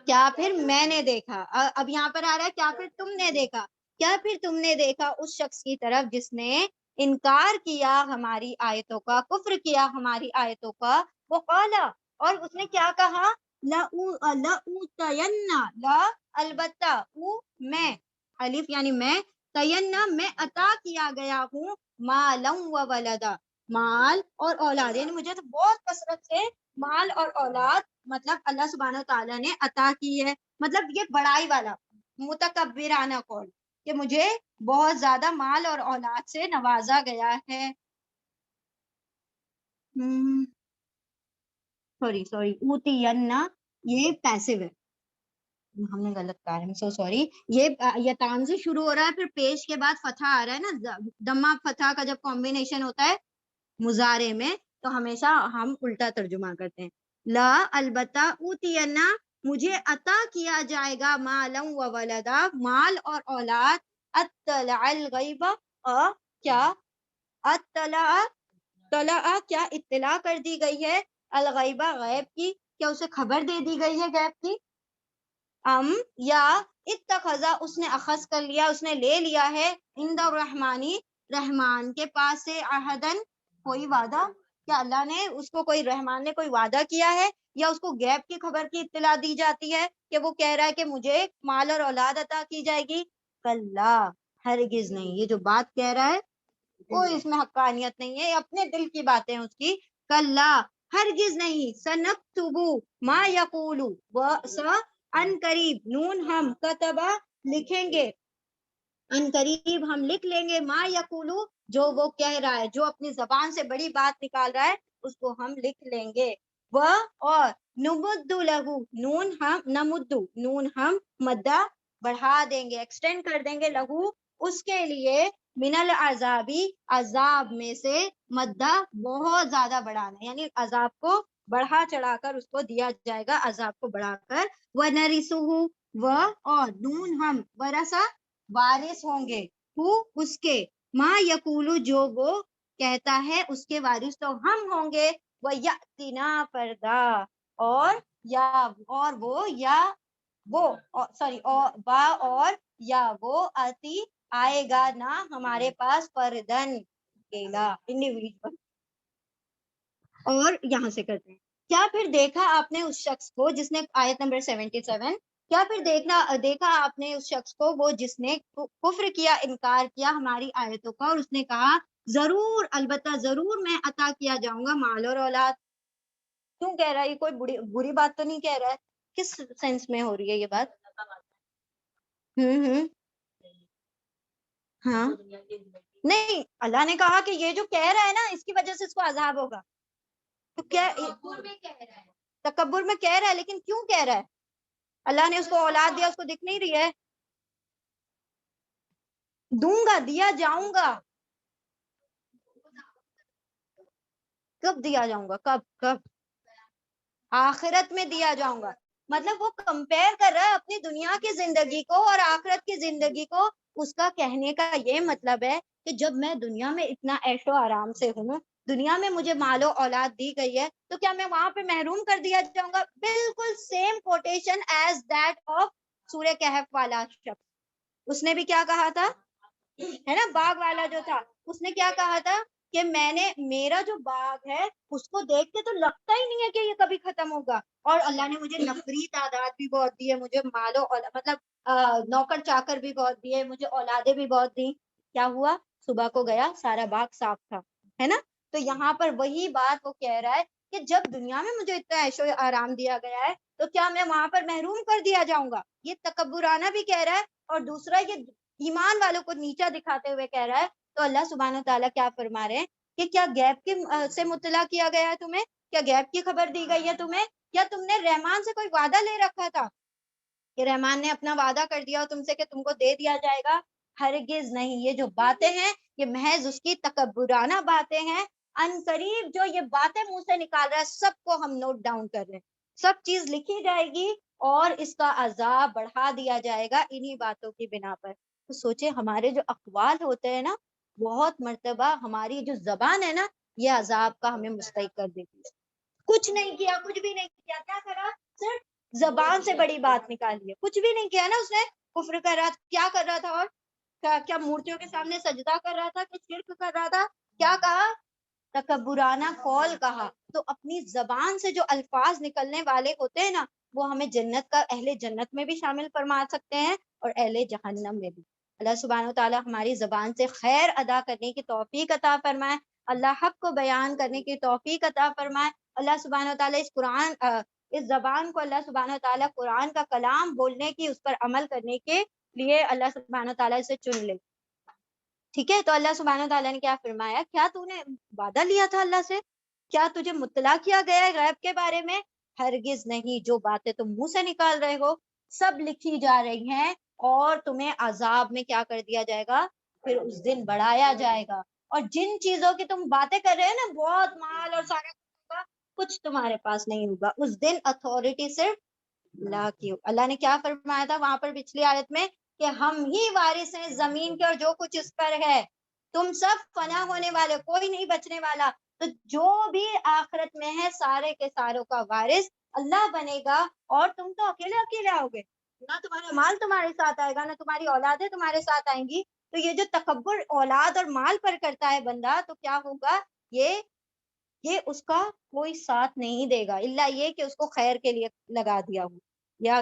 کیا پھر میں نے دیکھا، اب یہاں پر آ رہا ہے کیا پھر تم نے دیکھا، کیا پھر تم نے دیکھا اس شخص کی طرف جس نے انکار کیا ہماری آیتوں کا، کفر کیا ہماری آیتوں کا، وہ قالا، اور اس نے کیا کہا، لَأُوتَيَنَّ، لا البتہ، میں، الف یعنی میں عطا کیا گیا ہوں، مالا و ولدا، مال اور اولاد، یعنی مجھے تو بہت کثرت سے مال اور اولاد مطلب اللہ سبحانہ تعالیٰ نے عطا کی ہے، مطلب یہ بڑائی والا متکبرانہ قول کہ مجھے بہت زیادہ مال اور اولاد سے نوازا گیا ہے۔ سوری اوتینا، یہ پیسو ہے، ہم نے غلط کہا ہے، سو سوری، یہ تان سے شروع ہو رہا ہے، پھر پیش کے بعد فتح آ رہا ہے نا، دمہ فتح کا جب کمبینیشن ہوتا ہے مضارع میں تو ہمیشہ ہم الٹا ترجمہ کرتے ہیں۔ لا البتہ، اوتینا، مجھے عطا کیا جائے گا، مالا و ولدا، مال اور اولاد، اطلع الغیب، کیا اطلاع کیا اطلاع کر دی گئی ہے، الغیبہ غیب کی، کیا اسے خبر دے دی گئی ہے غیب کی، یا اتخذا، اس نے اخذ کر لیا، اس نے لے لیا ہے، عند الرحمانی، رحمان کے پاس سے، عہدن، کوئی وعدہ، کیا اللہ نے اس کو کوئی، رحمان نے کوئی وعدہ کیا ہے، یا اس کو غیب کی خبر کی اطلاع دی جاتی ہے کہ وہ کہہ رہا ہے کہ مجھے مال اور اولاد عطا کی جائے گی، کلا، ہرگز نہیں، یہ جو بات کہہ رہا ہے کوئی اس میں حقانیت نہیں ہے، یہ اپنے دل کی باتیں اس کی، کلا، ہرگز نہیں، سنکتبو ما یقولو، ان قریب، نون ہم، کتبا، لکھیں گے، ان قریب ہم لکھ لیں گے، ما یقولو، جو وہ کہہ رہا ہے، جو اپنی زبان سے بڑی بات نکال رہا ہے اس کو ہم لکھ لیں گے، وہ، اور نمد لہو، نون ہم، نمدو، نون ہم، مدہ بڑھا دیں گے، ایکسٹینڈ کر دیں گے، لہو، اس کے لیے، من العذابی، عذاب میں سے، مدہ بہت زیادہ بڑھانا، یعنی عذاب کو بڑھا چڑھا کر اس کو دیا جائے گا، عذاب کو بڑھا کر، وَنَرِثُهُ، اور نون ہم، ورثہ وارث ہوں گے، اس کے، ما یقولو، جو وہ کہتا ہے اس کے وارث تو ہم ہوں گے، وَيَأْتِنَا فَرْدًا، اور وہ یا وہ، سوری، با، اور یا وہ، آتی، آئے گا نا ہمارے پاس، فردن، اکیلا، انڈیویجول، اور یہاں سے کرتے ہیں، کیا پھر دیکھا آپ نے اس شخص کو جس نے، آیت نمبر 77، کیا پھر دیکھا آپ نے اس شخص کو، وہ جس نے کفر کیا، انکار کیا ہماری آیتوں کا، اور اس نے کہا ضرور، البتہ ضرور میں عطا کیا جاؤں گا مال اور اولاد، کیوں کہہ رہا ہے، یہ کوئی بری بات تو نہیں کہہ رہا ہے، کس سینس میں ہو رہی ہے یہ بات، ہوں، ہاں، نہیں، اللہ نے کہا کہ یہ جو کہہ رہا ہے نا اس کی وجہ سے اس کو عذاب ہوگا، تو کیا تکبر میں کہہ رہا ہے، لیکن کیوں کہہ رہا ہے، اللہ نے اس کو اولاد دیا، اس کو دکھ نہیں رہی ہے، دوں گا، دیا جاؤں گا، کب دیا جاؤں گا، کب آخرت میں دیا جاؤں گا، مطلب وہ کمپیئر کر رہا ہے اپنی دنیا کی زندگی کو اور آخرت کی زندگی کو، اس کا کہنے کا یہ مطلب ہے کہ جب میں دنیا میں اتنا عیش و آرام سے ہوں، دنیا میں مجھے مال و اولاد دی گئی ہے، تو کیا میں وہاں پہ محروم کر دیا جاؤں گا، بالکل same quotation as that of سورہ کہف والا شخص، اس نے بھی کیا کہا تھا، ہے نا، باغ والا جو تھا، اس نے کیا کہا تھا کہ میرا جو باغ ہے اس کو دیکھ کے تو لگتا ہی نہیں ہے کہ یہ کبھی ختم ہوگا، اور اللہ نے مجھے نفری تعداد بھی بہت دی ہے، مجھے مالو، مطلب نوکر چاکر بھی بہت دیے، مجھے اولادیں بھی بہت دی، کیا ہوا، صبح کو گیا سارا باغ صاف تھا، ہے نا، تو یہاں پر وہی بات وہ کہہ رہا ہے کہ جب دنیا میں مجھے اتنا عیش و آرام دیا گیا ہے تو کیا میں وہاں پر محروم کر دیا جاؤں گا، یہ تکبرانہ بھی کہہ رہا ہے، اور دوسرا یہ ایمان والوں کو نیچا دکھاتے ہوئے کہہ رہا ہے، تو اللہ سبحانہ تعالیٰ کیا فرما رہے ہیں کہ کیا غیب کے سے مطلع کیا گیا ہے تمہیں، کیا غیب کی خبر دی گئی ہے تمہیں، یا تم نے رحمان سے کوئی وعدہ لے رکھا تھا کہ رحمان نے اپنا وعدہ کر دیا تم سے کہ تم کو دے دیا جائے گا، ہرگز نہیں، یہ جو باتیں ہیں یہ محض اس کی تکبرانہ باتیں ہیں، ان قریب جو یہ باتیں منہ سے نکال رہا ہے سب کو ہم نوٹ ڈاؤن کر رہے ہیں، سب چیز لکھی جائے گی اور اس کا عذاب بڑھا دیا جائے گا انہی باتوں کی بنا پر، تو سوچے ہمارے جو اقوال ہوتے ہیں نا، بہت مرتبہ ہماری جو زبان ہے نا یہ عذاب کا ہمیں مستحق کر دیتی ہے، کچھ نہیں کیا، کچھ بھی نہیں کیا، کیا کرا، صرف زبان سے بڑی بات نکالی ہے. کچھ بھی نہیں کیا نا اس نے, کفر کر رہا, کیا کر رہا تھا, اور کیا مورتیوں کے سامنے سجدہ کر رہا تھا, کہ شرک کر رہا تھا, کیا کہا, تکبرانہ قول کہا. تو اپنی زبان سے جو الفاظ نکلنے والے ہوتے ہیں نا, وہ ہمیں جنت کا, اہل جنت میں بھی شامل فرما سکتے ہیں اور اہل جہنم میں بھی. اللہ سبحانہ و تعالی ہماری زبان سے خیر ادا کرنے کی توفیق عطا فرمائے, اللہ حق کو بیان کرنے کی توفیق عطا فرمائے. اللہ سبحانہ و تعالی اس قرآن, اس زبان کو اللہ سبحانہ و تعالی قرآن کا کلام بولنے کی, اس پر عمل کرنے کے لیے اللہ سبحانہ و تعالی سے چن لے. ٹھیک ہے, تو اللہ سبحانہ و تعالیٰ نے کیا فرمایا, کیا تو نے وعدہ لیا تھا اللہ سے, کیا تجھے مطلع کیا گیا ہے غیب کے بارے میں؟ ہرگز نہیں, جو باتیں تم منہ سے نکال رہے ہو سب لکھی جا رہی ہیں, اور تمہیں عذاب میں کیا کر دیا جائے گا, پھر اس دن بڑھایا جائے گا. اور جن چیزوں کی تم باتیں کر رہے ہیں نا, بہت مال اور سارا ہوگا, کچھ تمہارے پاس نہیں ہوگا. اس دن اتھارٹی صرف اللہ کی. اللہ نے کیا فرمایا تھا وہاں پر پچھلی آیت میں, کہ ہم ہی وارث ہیں زمین کے اور جو کچھ اس پر ہے, تم سب فنا ہونے والے, کوئی نہیں بچنے والا. تو جو بھی آخرت میں ہے سارے کے ساروں کا وارث اللہ بنے گا, اور تم تو اکیلے آؤ گے, نہ تمہارا مال تمہارے ساتھ آئے گا, نہ تمہاری اولادیں تمہارے ساتھ آئیں گی. تو یہ جو تکبر اولاد اور مال پر کرتا ہے بندہ, تو کیا ہوگا, یہ اس کا کوئی ساتھ نہیں دے گا, الا یہ کہ اس کو خیر کے لیے لگا دیا ہو, یا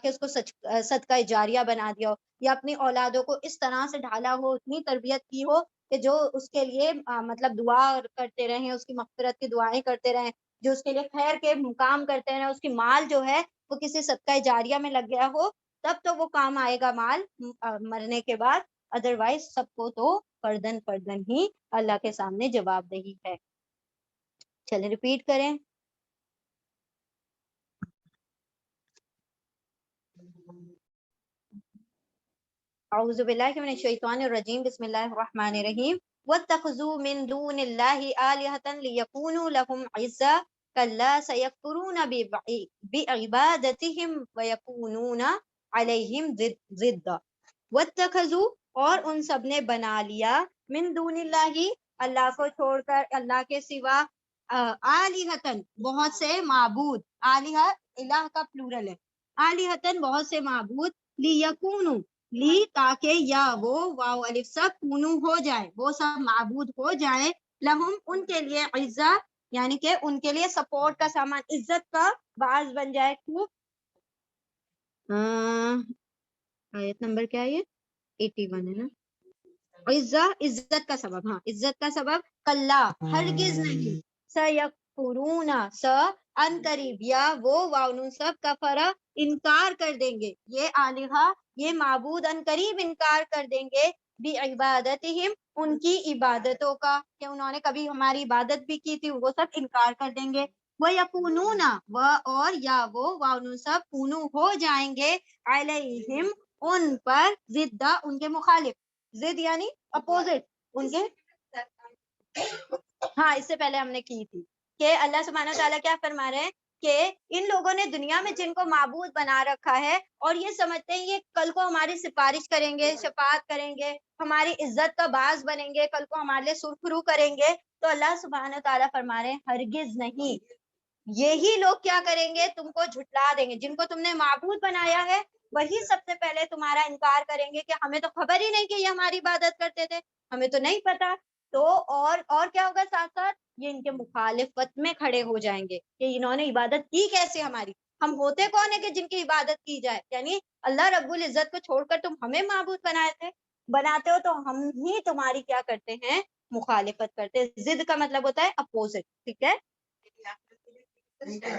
کہ اس کو صدقہ جاریہ بنا دیا ہو, یا اپنی اولادوں کو اس طرح سے ڈھالا ہو, اتنی تربیت کی ہو کہ جو اس کے لیے مطلب دعا کرتے رہیں, اس کی مغفرت کی دعائیں کرتے رہیں, جو اس کے لیے خیر کے کام کرتے رہیں, اس کی مال جو ہے وہ کسی صدقہ جاریہ میں لگ گیا ہو, تب تو وہ کام آئے گا مال مرنے کے بعد. ادروائز سب کو تو فردن ہی اللہ کے سامنے جواب دہی ہے. چلیں ریپیٹ کریں. اعوذ باللہ من الشیطان الرجیم, بسم اللہ الرحمن الرحیم. واتخذوا من دون اللہ آلہۃ لیکونوا لهم عزا کلا سیکفرون بعبادتہم ویکونون علیہم ضدا. واتخذوا, اور ان سب نے بنا لیا, من دون اللہ, اللہ کو چھوڑ کر, اللہ کے سوا, آلہۃ, بہت سے معبود, آلہہ الہ کا پلورل ہے, آلہۃ بہت سے معبود, لیکونوا, لی تاکہ, یا وہ واو الف سب, کونو ہو جائے, وہ سب معبود ہو جائے, لہم ان کے لیے, عزا یعنی کہ ان کے لیے سپورٹ کا سامان, عزت کا باعث بن جائے. خوب, آیت نمبر کیا ہے یہ, 81 ہے نا. عزا عزت کا سبب, ہاں عزت کا سبب, کلا ہرگز نہیں, سیکفرون ان قریب, یا وہ واؤ سب کفرا انکار کر دیں گے, یہ آلہہ, یہ معبود ان قریب انکار کر دیں گے, بعبادتہم, ان کی عبادتوں کا, کہ انہوں نے کبھی ہماری عبادت بھی کی تھی, وہ سب انکار کر دیں گے. وَيَكُونُونَ, اور یا وہ واؤ سب, کونو ہو جائیں گے, علیہم ان پر, ضدہ ان کے مخالف, ضد یعنی اپوزٹ ان کے, ہاں اس سے پہلے ہم نے کی تھی, کہ اللہ سبحانہ و تعالیٰ کیا فرما رہے ہیں, کہ ان لوگوں نے دنیا میں جن کو معبود بنا رکھا ہے, اور یہ سمجھتے ہیں یہ کل کو ہماری سفارش کریں گے, شفاعت کریں گے, ہماری عزت کا باعث بنیں گے, کل کو ہمارے لیے سرخرو کریں گے, تو اللہ سبحانہ و تعالیٰ فرما رہے ہیں ہرگز نہیں, یہی لوگ کیا کریں گے, تم کو جھٹلا دیں گے, جن کو تم نے معبود بنایا ہے وہی سب سے پہلے تمہارا انکار کریں گے, کہ ہمیں تو خبر ہی نہیں کہ یہ ہماری عبادت کرتے تھے, ہمیں تو نہیں پتا. تو اور کیا ہوگا ساتھ ساتھ, یہ ان کے مخالفت میں کھڑے ہو جائیں گے, کہ انہوں نے عبادت کی کیسے ہماری, ہم ہوتے کون ہے کہ جن کی عبادت کی جائے, یعنی اللہ رب العزت کو چھوڑ کر تم ہمیں معبود بناتے ہو, تو ہم ہی تمہاری کیا کرتے ہیں, مخالفت کرتے ہیں. ضد کا مطلب ہوتا ہے اپوزٹ, ٹھیک ہے,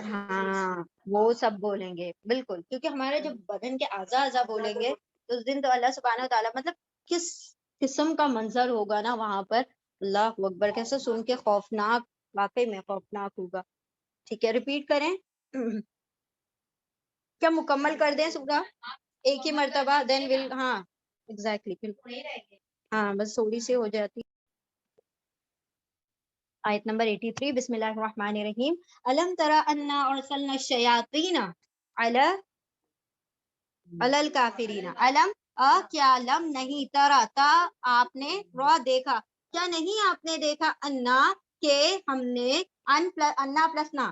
ہاں وہ سب بولیں گے بالکل, کیونکہ ہمارے جب بدن کے اعضاء بولیں گے, تو اس دن تو اللہ سبحانہ و تعالیٰ, مطلب کس قسم کا منظر ہوگا نا وہاں پر, اللہ اکبر, کیسے سن کے خوفناک, واقعی میں خوفناک ہوگا. ٹھیک ہے, ریپیٹ کریں, کیا مکمل کر دیں سورہ ایک ہی مرتبہ, دین ول, ہاں ایگزیکٹلی, بالکل, ہاں بس تھوڑی سی ہو جاتی. آیت نمبر 83, بسم اللہ الرحمن الرحیم. الم تری انا ارسلنا الشیاطین علی الکافرین, علم, کیا لم نہیں, ترا تا آپ نے, را دیکھا, کیا نہیں آپ نے دیکھا, انا کہ ہم نے, انا پلس نا,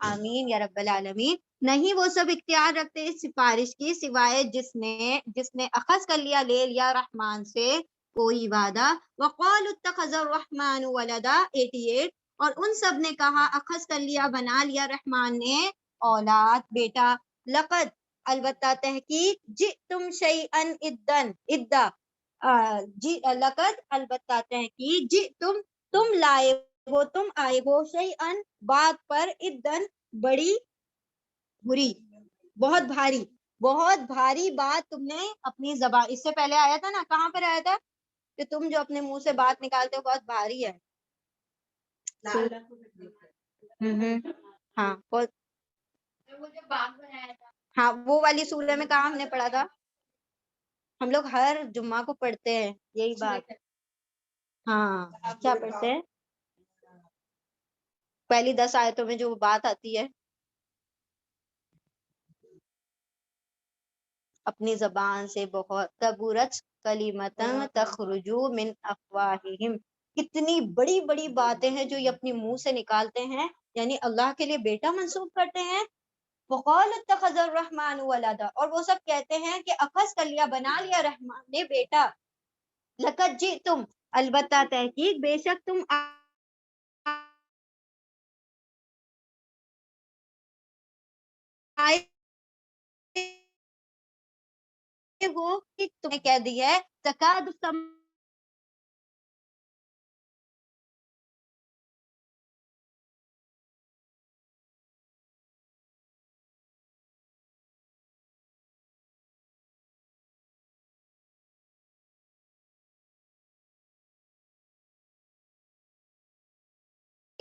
آمین یا رب العالمین. نہیں وہ سب اختیار رکھتے اس سفارش کی سوائے جس نے اخذ کر لیا لے لیا رحمان سے کوئی وعدہ. وقالوا اتخذ الرحمن ولدا 88. اور ان سب نے کہا اخذ کر لیا بنا لیا رحمان نے اولاد بیٹا. لقد البتہ تحقیق جئتم شیئا ادا جی لقد البتہ تحقیق جئتم تم لائے ہو تم آئے ہو شیئا بات پر ادن بڑی بری بہت بھاری بات تم نے اپنی زبان. اس سے پہلے آیا تھا نا, کہاں پر آیا تھا کہ تم جو اپنے منہ سے بات نکالتے ہو بہت بھاری ہے. ہاں ہاں وہ والی سورہ میں کہاں ہم نے پڑھا تھا, ہم لوگ ہر جمعہ کو پڑھتے ہیں یہی بات. ہاں کیا پڑھتے ہیں, پہلی 10 آیتوں میں جو بات آتی ہے اپنی زبان سے بہت کبورت کلیمتاً تخرج من افواہہم, کتنی بڑی بڑی باتیں ہیں جو یہ اپنی منہ سے نکالتے ہیں, یعنی اللہ کے لیے بیٹا منسوب کرتے ہیں. وقال اتخذ الرحمن ولدا, اور وہ سب کہتے ہیں کہ اخذ کر لیا بنا لیا رحمان نے بیٹا. لقد جئتم البتہ تحقیق بے شک تم آئے ہو کہ تمہیں کہہ دیا ہے تکاد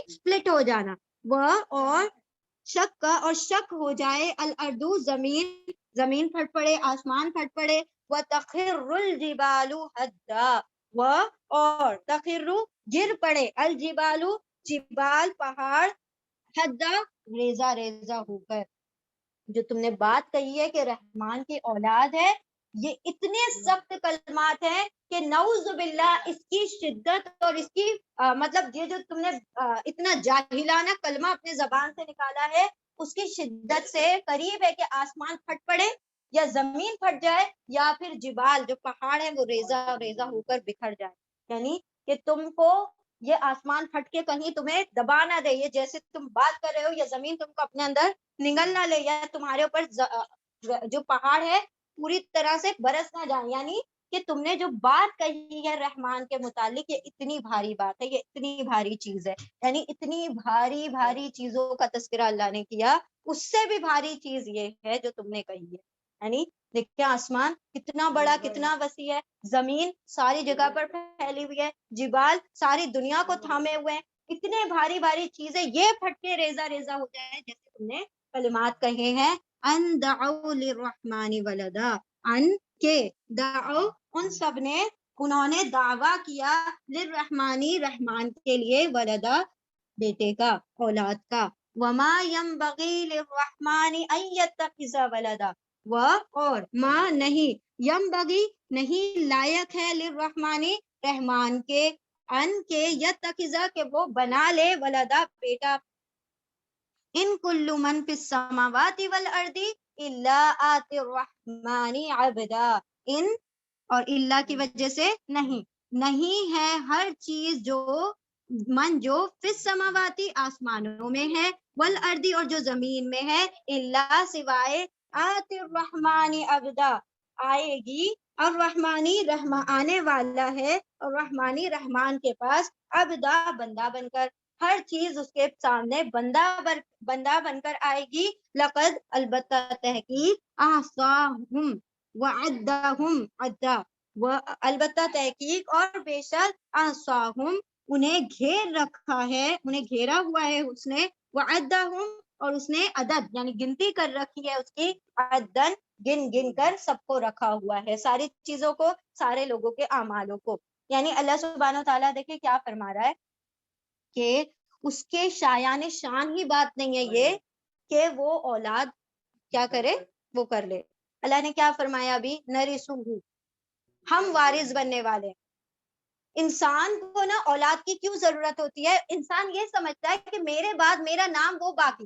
سپلٹ ہو جانا, وہ اور شک کا اور شک ہو جائے الارض زمین پھٹ پڑے آسمان پھٹ پڑے. وتخر الجبال حدا, وہ اور تخر گر پڑے الجبال جبال پہاڑ حدا ریزہ ریزہ ہو کر. جو تم نے بات کہی ہے کہ رحمان کی اولاد ہے, یہ اتنے سخت کلمات ہیں کہ نعوذ باللہ اس کی شدت اور اس کی مطلب یہ جو تم نے اتنا جاہلانہ کلمہ اپنے زبان سے نکالا ہے اس کی شدت سے قریب ہے کہ آسمان پھٹ پڑے یا زمین پھٹ جائے یا پھر جبال جو پہاڑ ہے وہ ریزہ ریزہ ہو کر بکھر جائے. یعنی کہ تم کو یہ آسمان پھٹ کے کہیں تمہیں دبا نہ دے, یہ جیسے تم بات کر رہے ہو یا زمین تم کو اپنے اندر نگل نہ لے, یا تمہارے اوپر جو پہاڑ ہے پوری طرح سے برس نہ جائے. یعنی کہ تم نے جو بات کہی ہے رحمان کے متعلق یہ اتنی بھاری بات ہے, یہ اتنی بھاری چیز ہے. یعنی اتنی بھاری بھاری چیزوں کا تذکرہ اللہ نے کیا, اس سے بھی بھاری چیز یہ ہے جو تم نے کہی ہے. یعنی دیکھتے آسمان کتنا بڑا کتنا وسیع ہے, زمین ساری جگہ پر پھیلی ہوئی ہے, جبال ساری دنیا کو تھامے ہوئے ہیں, اتنے بھاری بھاری چیزیں یہ پھٹ کے ریزہ ریزہ ہو جائے جیسے تم نے کلمات کہے ہیں. ان دعوا للرحمن ولدا, ان کے دعو ان سب نے انہوں نے دعویٰ کیا للرحمانی رحمان کے لیے ولدا بیٹے کا اولاد کا. وما ينبغي للرحمن ان يتخذ ولدا, وہ اور ما نہیں ينبغي نہیں لائق ہے للرحمانی رحمان کے ان کے یتخذ کہ وہ بنا لے ولدا بیٹا. ان کل من فی السماوات والارض الا آتی الرحمن عبدا, ان اور اللہ کی وجہ سے نہیں ہے ہر چیز جو من جو فی السماواتی آسمانوں میں ہے والارض اور جو زمین میں ہے اللہ سوائے آتی الرحمن عبدا آئے گی اور رحمانی آنے والا ہے اور رحمانی رحمان کے پاس عبدا بندہ بن کر, ہر چیز اس کے سامنے بندہ بن کر آئے گی. لقد البتہ تحقیق احصاہم وعدہم عدا, وہ البتہ تحقیق اور بے شک احصاہم انہیں گھیر رکھا ہے, انہیں گھیرا ہوا ہے اس نے, وعدہم اور اس نے عدد یعنی گنتی کر رکھی ہے اس کی, عدن گن گن کر سب کو رکھا ہوا ہے, ساری چیزوں کو سارے لوگوں کے اعمالوں کو. یعنی اللہ سبحانہ و تعالیٰ دیکھیں کیا فرما رہا ہے کہ اس کے شایان شان ہی بات نہیں ہے یہ کہ وہ اولاد کیا کرے وہ کر لے. اللہ نے کیا فرمایا ابھی, نرثہ, ہم وارث بننے والے. انسان کو نا اولاد کی کیوں ضرورت ہوتی ہے, انسان یہ سمجھتا ہے کہ میرے بعد میرا نام وہ باقی,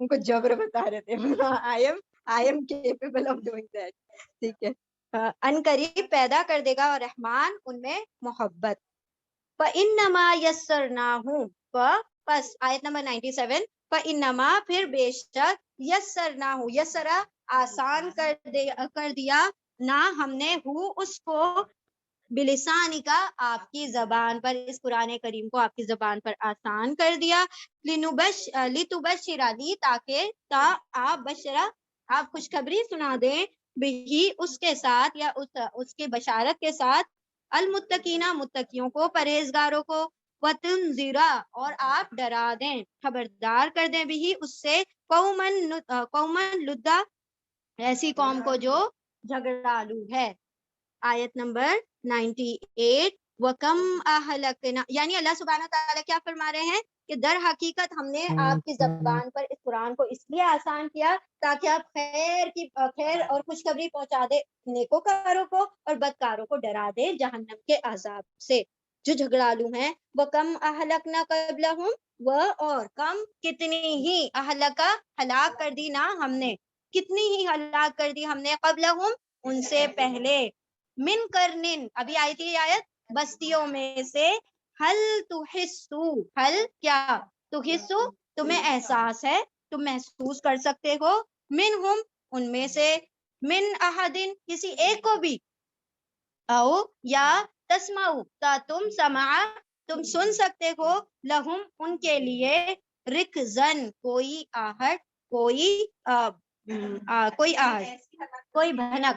ان کو جبر بتا رہے تھے I am capable of doing that. ٹھیک ہے. ان قریب پیدا کر دے گا اور رحمان ان میں محبت. فَإِنَّمَا يَسَّرْنَاهُ پس آیت نمبر 97 فَإِنَّمَا پھر بے شک یسرناہو یسرا آسان کر دیا نہ ہم نے ہو اس کو بلسانی کا آپ کی زبان پر, اس قرآن کریم کو آپ کی زبان پر آسان کر دیا. لِتُبَشِّرَ لی تاکہ آپ بشرا آپ خوشخبری سنا دیں بھی اس کے ساتھ یا اس کے بشارت کے ساتھ المتقینہ متقیوں کو پرہیزگاروں کو وتنذرا اور آپ ڈرا دیں خبردار کر دیں بھی اس سے قومن لدا ایسی قوم کو جو جھگڑالو ہے. آیت نمبر 98 وَكَمْ أَهْلَكْنَا یعنی اللہ سبحانہ تعالیٰ کیا فرما رہے ہیں کہ در حقیقت ہم نے آپ کی زبان پر اس قرآن کو اس لیے آسان کیا تاکہ آپ خیر اور خوشخبری پہنچا دے نیکوکاروں کو اور بدکاروں کو ڈرا دے جہنم کے عذاب سے جو جھگڑالو ہیں. وَكَمْ أَهْلَكْنَا قَبْلَهُمْ اور کم کتنی ہی اہلکا ہلاک کر دی نا ہم نے, کتنی ہی ہلاک کر دی ہم نے قبلہم ان سے پہلے, من کرنن ابھی آئی تھی یہ آیت, بستیوں میں سے, حل تحسو حل کیا تحسو تمہیں احساس ہے, تم محسوس کر سکتے ہو, منہم ان میں سے, من احدن کسی ایک کو بھی, او یا تسمعو تا تم سن سکتے ہو, لہم ان کے لیے, رکزن کوئی آہٹ کوئی آہٹ کوئی بھنک.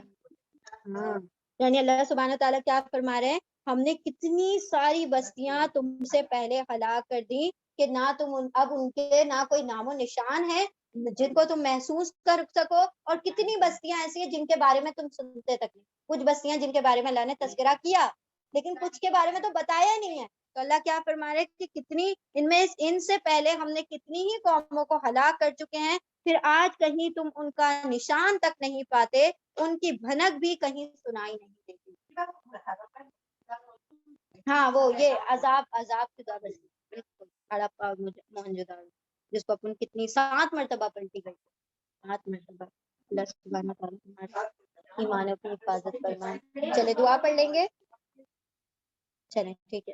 یعنی اللہ سبحانہ تعالیٰ کیا فرما رہے ہیں ہم نے کتنی ساری بستیاں تم سے پہلے ہلاک کر دی کہ نہ تم اب ان کے نہ کوئی نام و نشان ہے جن کو تم محسوس کر سکو, اور کتنی بستیاں ایسی ہیں جن کے بارے میں تم سنتے تک نہیں. کچھ بستیاں جن کے بارے میں اللہ نے تذکرہ کیا لیکن کچھ کے بارے میں تو بتایا نہیں ہے. تو اللہ کیا فرما رہے کہ کتنی ان سے پہلے ہم نے کتنی ہی قوموں کو ہلاک کر چکے ہیں, پھر آج کہیں تم ان کا نشان تک نہیں پاتے, ان کی بھنک بھی کہیں سنائی نہیں دیتی. ہاں وہ یہ عذاب کی دعوت بالکل ہڑپا موہنجودڑو جس کو اپن کتنی 7 مرتبہ پلٹی گئی, 7 مرتبہ. اللہ سبحانہ تعالیٰ ہمارے ایمانوں کی حفاظت فرمائے. چلے دعا پڑھ لیں گے, چلیں ٹھیک ہے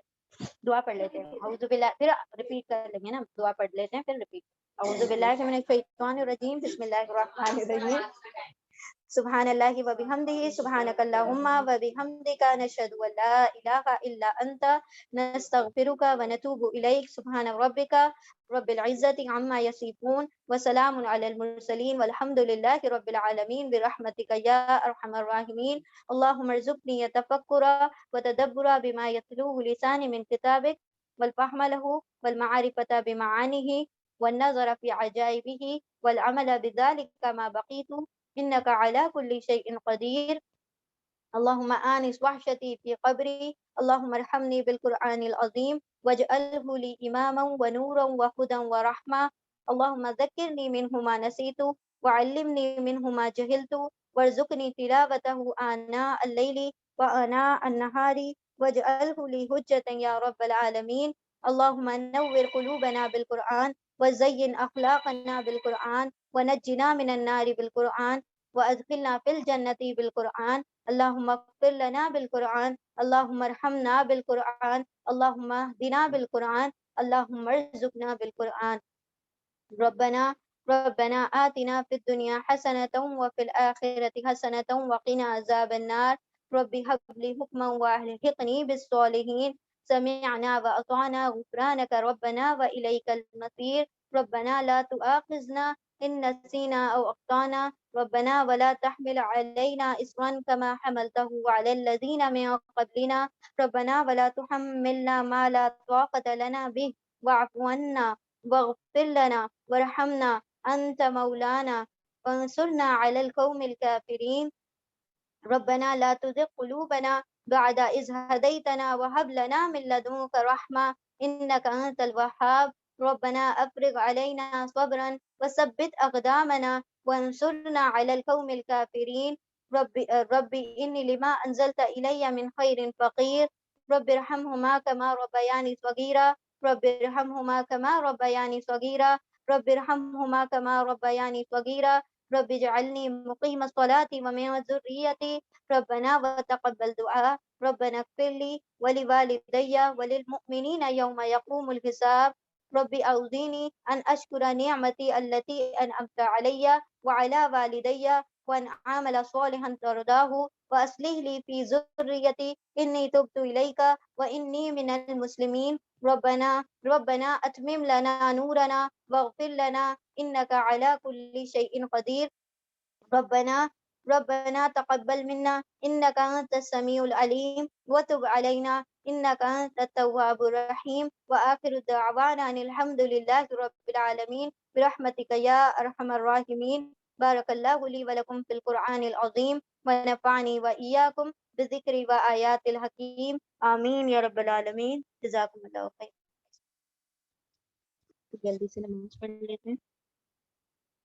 دعا پڑھ لیتے ہیں. اعوذ باللہ پھر ریپیٹ کر لیں گے نا, دعا پڑھ لیتے ہیں پھر ریپیٹ. اعوذ باللہ من الشیطان الرجیم بسم اللہ الرحمن الرحیم. سبحان اللہ و بحمدہ سبحانک اللہم و بحمدک نشہد ان لا الہ الا انت نستغفرک و نتوب الیک. سبحان ربک رب العزت عما یصفون وسلام علی المرسلین والحمد للہ رب العالمین برحمتک یا ارحم الراحمین. اللہم ارزقنی تفکر و تدبر بما یتلوہ لسانی من کتابک والفہم لہ والمعارفة بمعانیہ والنظر في عجائبه والعمل بذلك ما بقيت إنك على كل شيء قدير. اللهم آنس وحشتي في قبري, اللهم ارحمني بالقرآن العظيم واجعله لي إماما ونورا وهدى ورحمة. اللهم ذكرني منه ما نسيت وعلمني منه ما جهلت وارزقني تلاوته آناء الليل وآناء النهار واجعله لي حجة يا رب العالمين. اللهم نور قلوبنا بالقرآن وزين أخلاقنا بالقرآن ونجنا من النار بالقرآن وأدخلنا في الجنة بالقرآن. اللهم اغفر لنا بالقرآن, اللهم ارحمنا بالقرآن, اللهم اهدنا بالقرآن, اللهم ارزقنا بالقرآن. ربنا آتنا في الدنيا حسنة وفي الآخرة حسنة وقنا عذاب النار. رب هب لي حكما وألحقني بالصالحين. سمعنا وأطعنا غفرانك ربنا وإليك المصير. ربنا لا تؤاخذنا إن نسينا أو أخطأنا. ربنا ولا تحمل علينا إصرا كما حملته على الذين من قبلنا. ربنا ولا تحملنا ما لا طاقة لنا به واعف عنا واغفر لنا وارحمنا أنت مولانا فانصرنا على القوم الكافرين. ربنا لا تزغ قلوبنا بعد إذ هديتنا وهب لنا من لدنك رحمة إنك أنت الوهاب. ربنا أفرغ علينا صبرا وثبت أقدامنا وانصرنا على القوم الكافرين. ربي إني لما أنزلت إلي من خير فقير. رب ارحمهما كما ربياني صغيرا. رب ارحمهما كما ربياني صغيرا. رب ارحمهما كما ربياني صغيرا رب اجعلني مقيم الصلاة ومن ذريتي ربنا وتقبل دعاء ربنا اغفر لي ولوالدي وللمؤمنين يوم يقوم الحساب رب أوزعني أن أشكر نعمتي التي أنعمت علي وعلى والدي وأن أعمل صالحا ترضاه وأصلح لي في ذريتي إني تبت إليك وإني من المسلمين ربنا أتمم لنا نورنا واغفر لنا إنك على كل شيء قدير ربنا ربنا تقبل منا إنك أنت السميع العليم وتب علينا إنك أنت التواب الرحيم وآخر دعوانا أن الحمد لله رب العالمين برحمتك يا أرحم الراحمين بارك الله لي ولكم في القرآن العظيم ونفعني وإياكم بذكر وآيات الحكيم آمین یا رب العالمین جزاکم اللہ خیر. جلدی سے نماز پڑھ لیتے ہیں.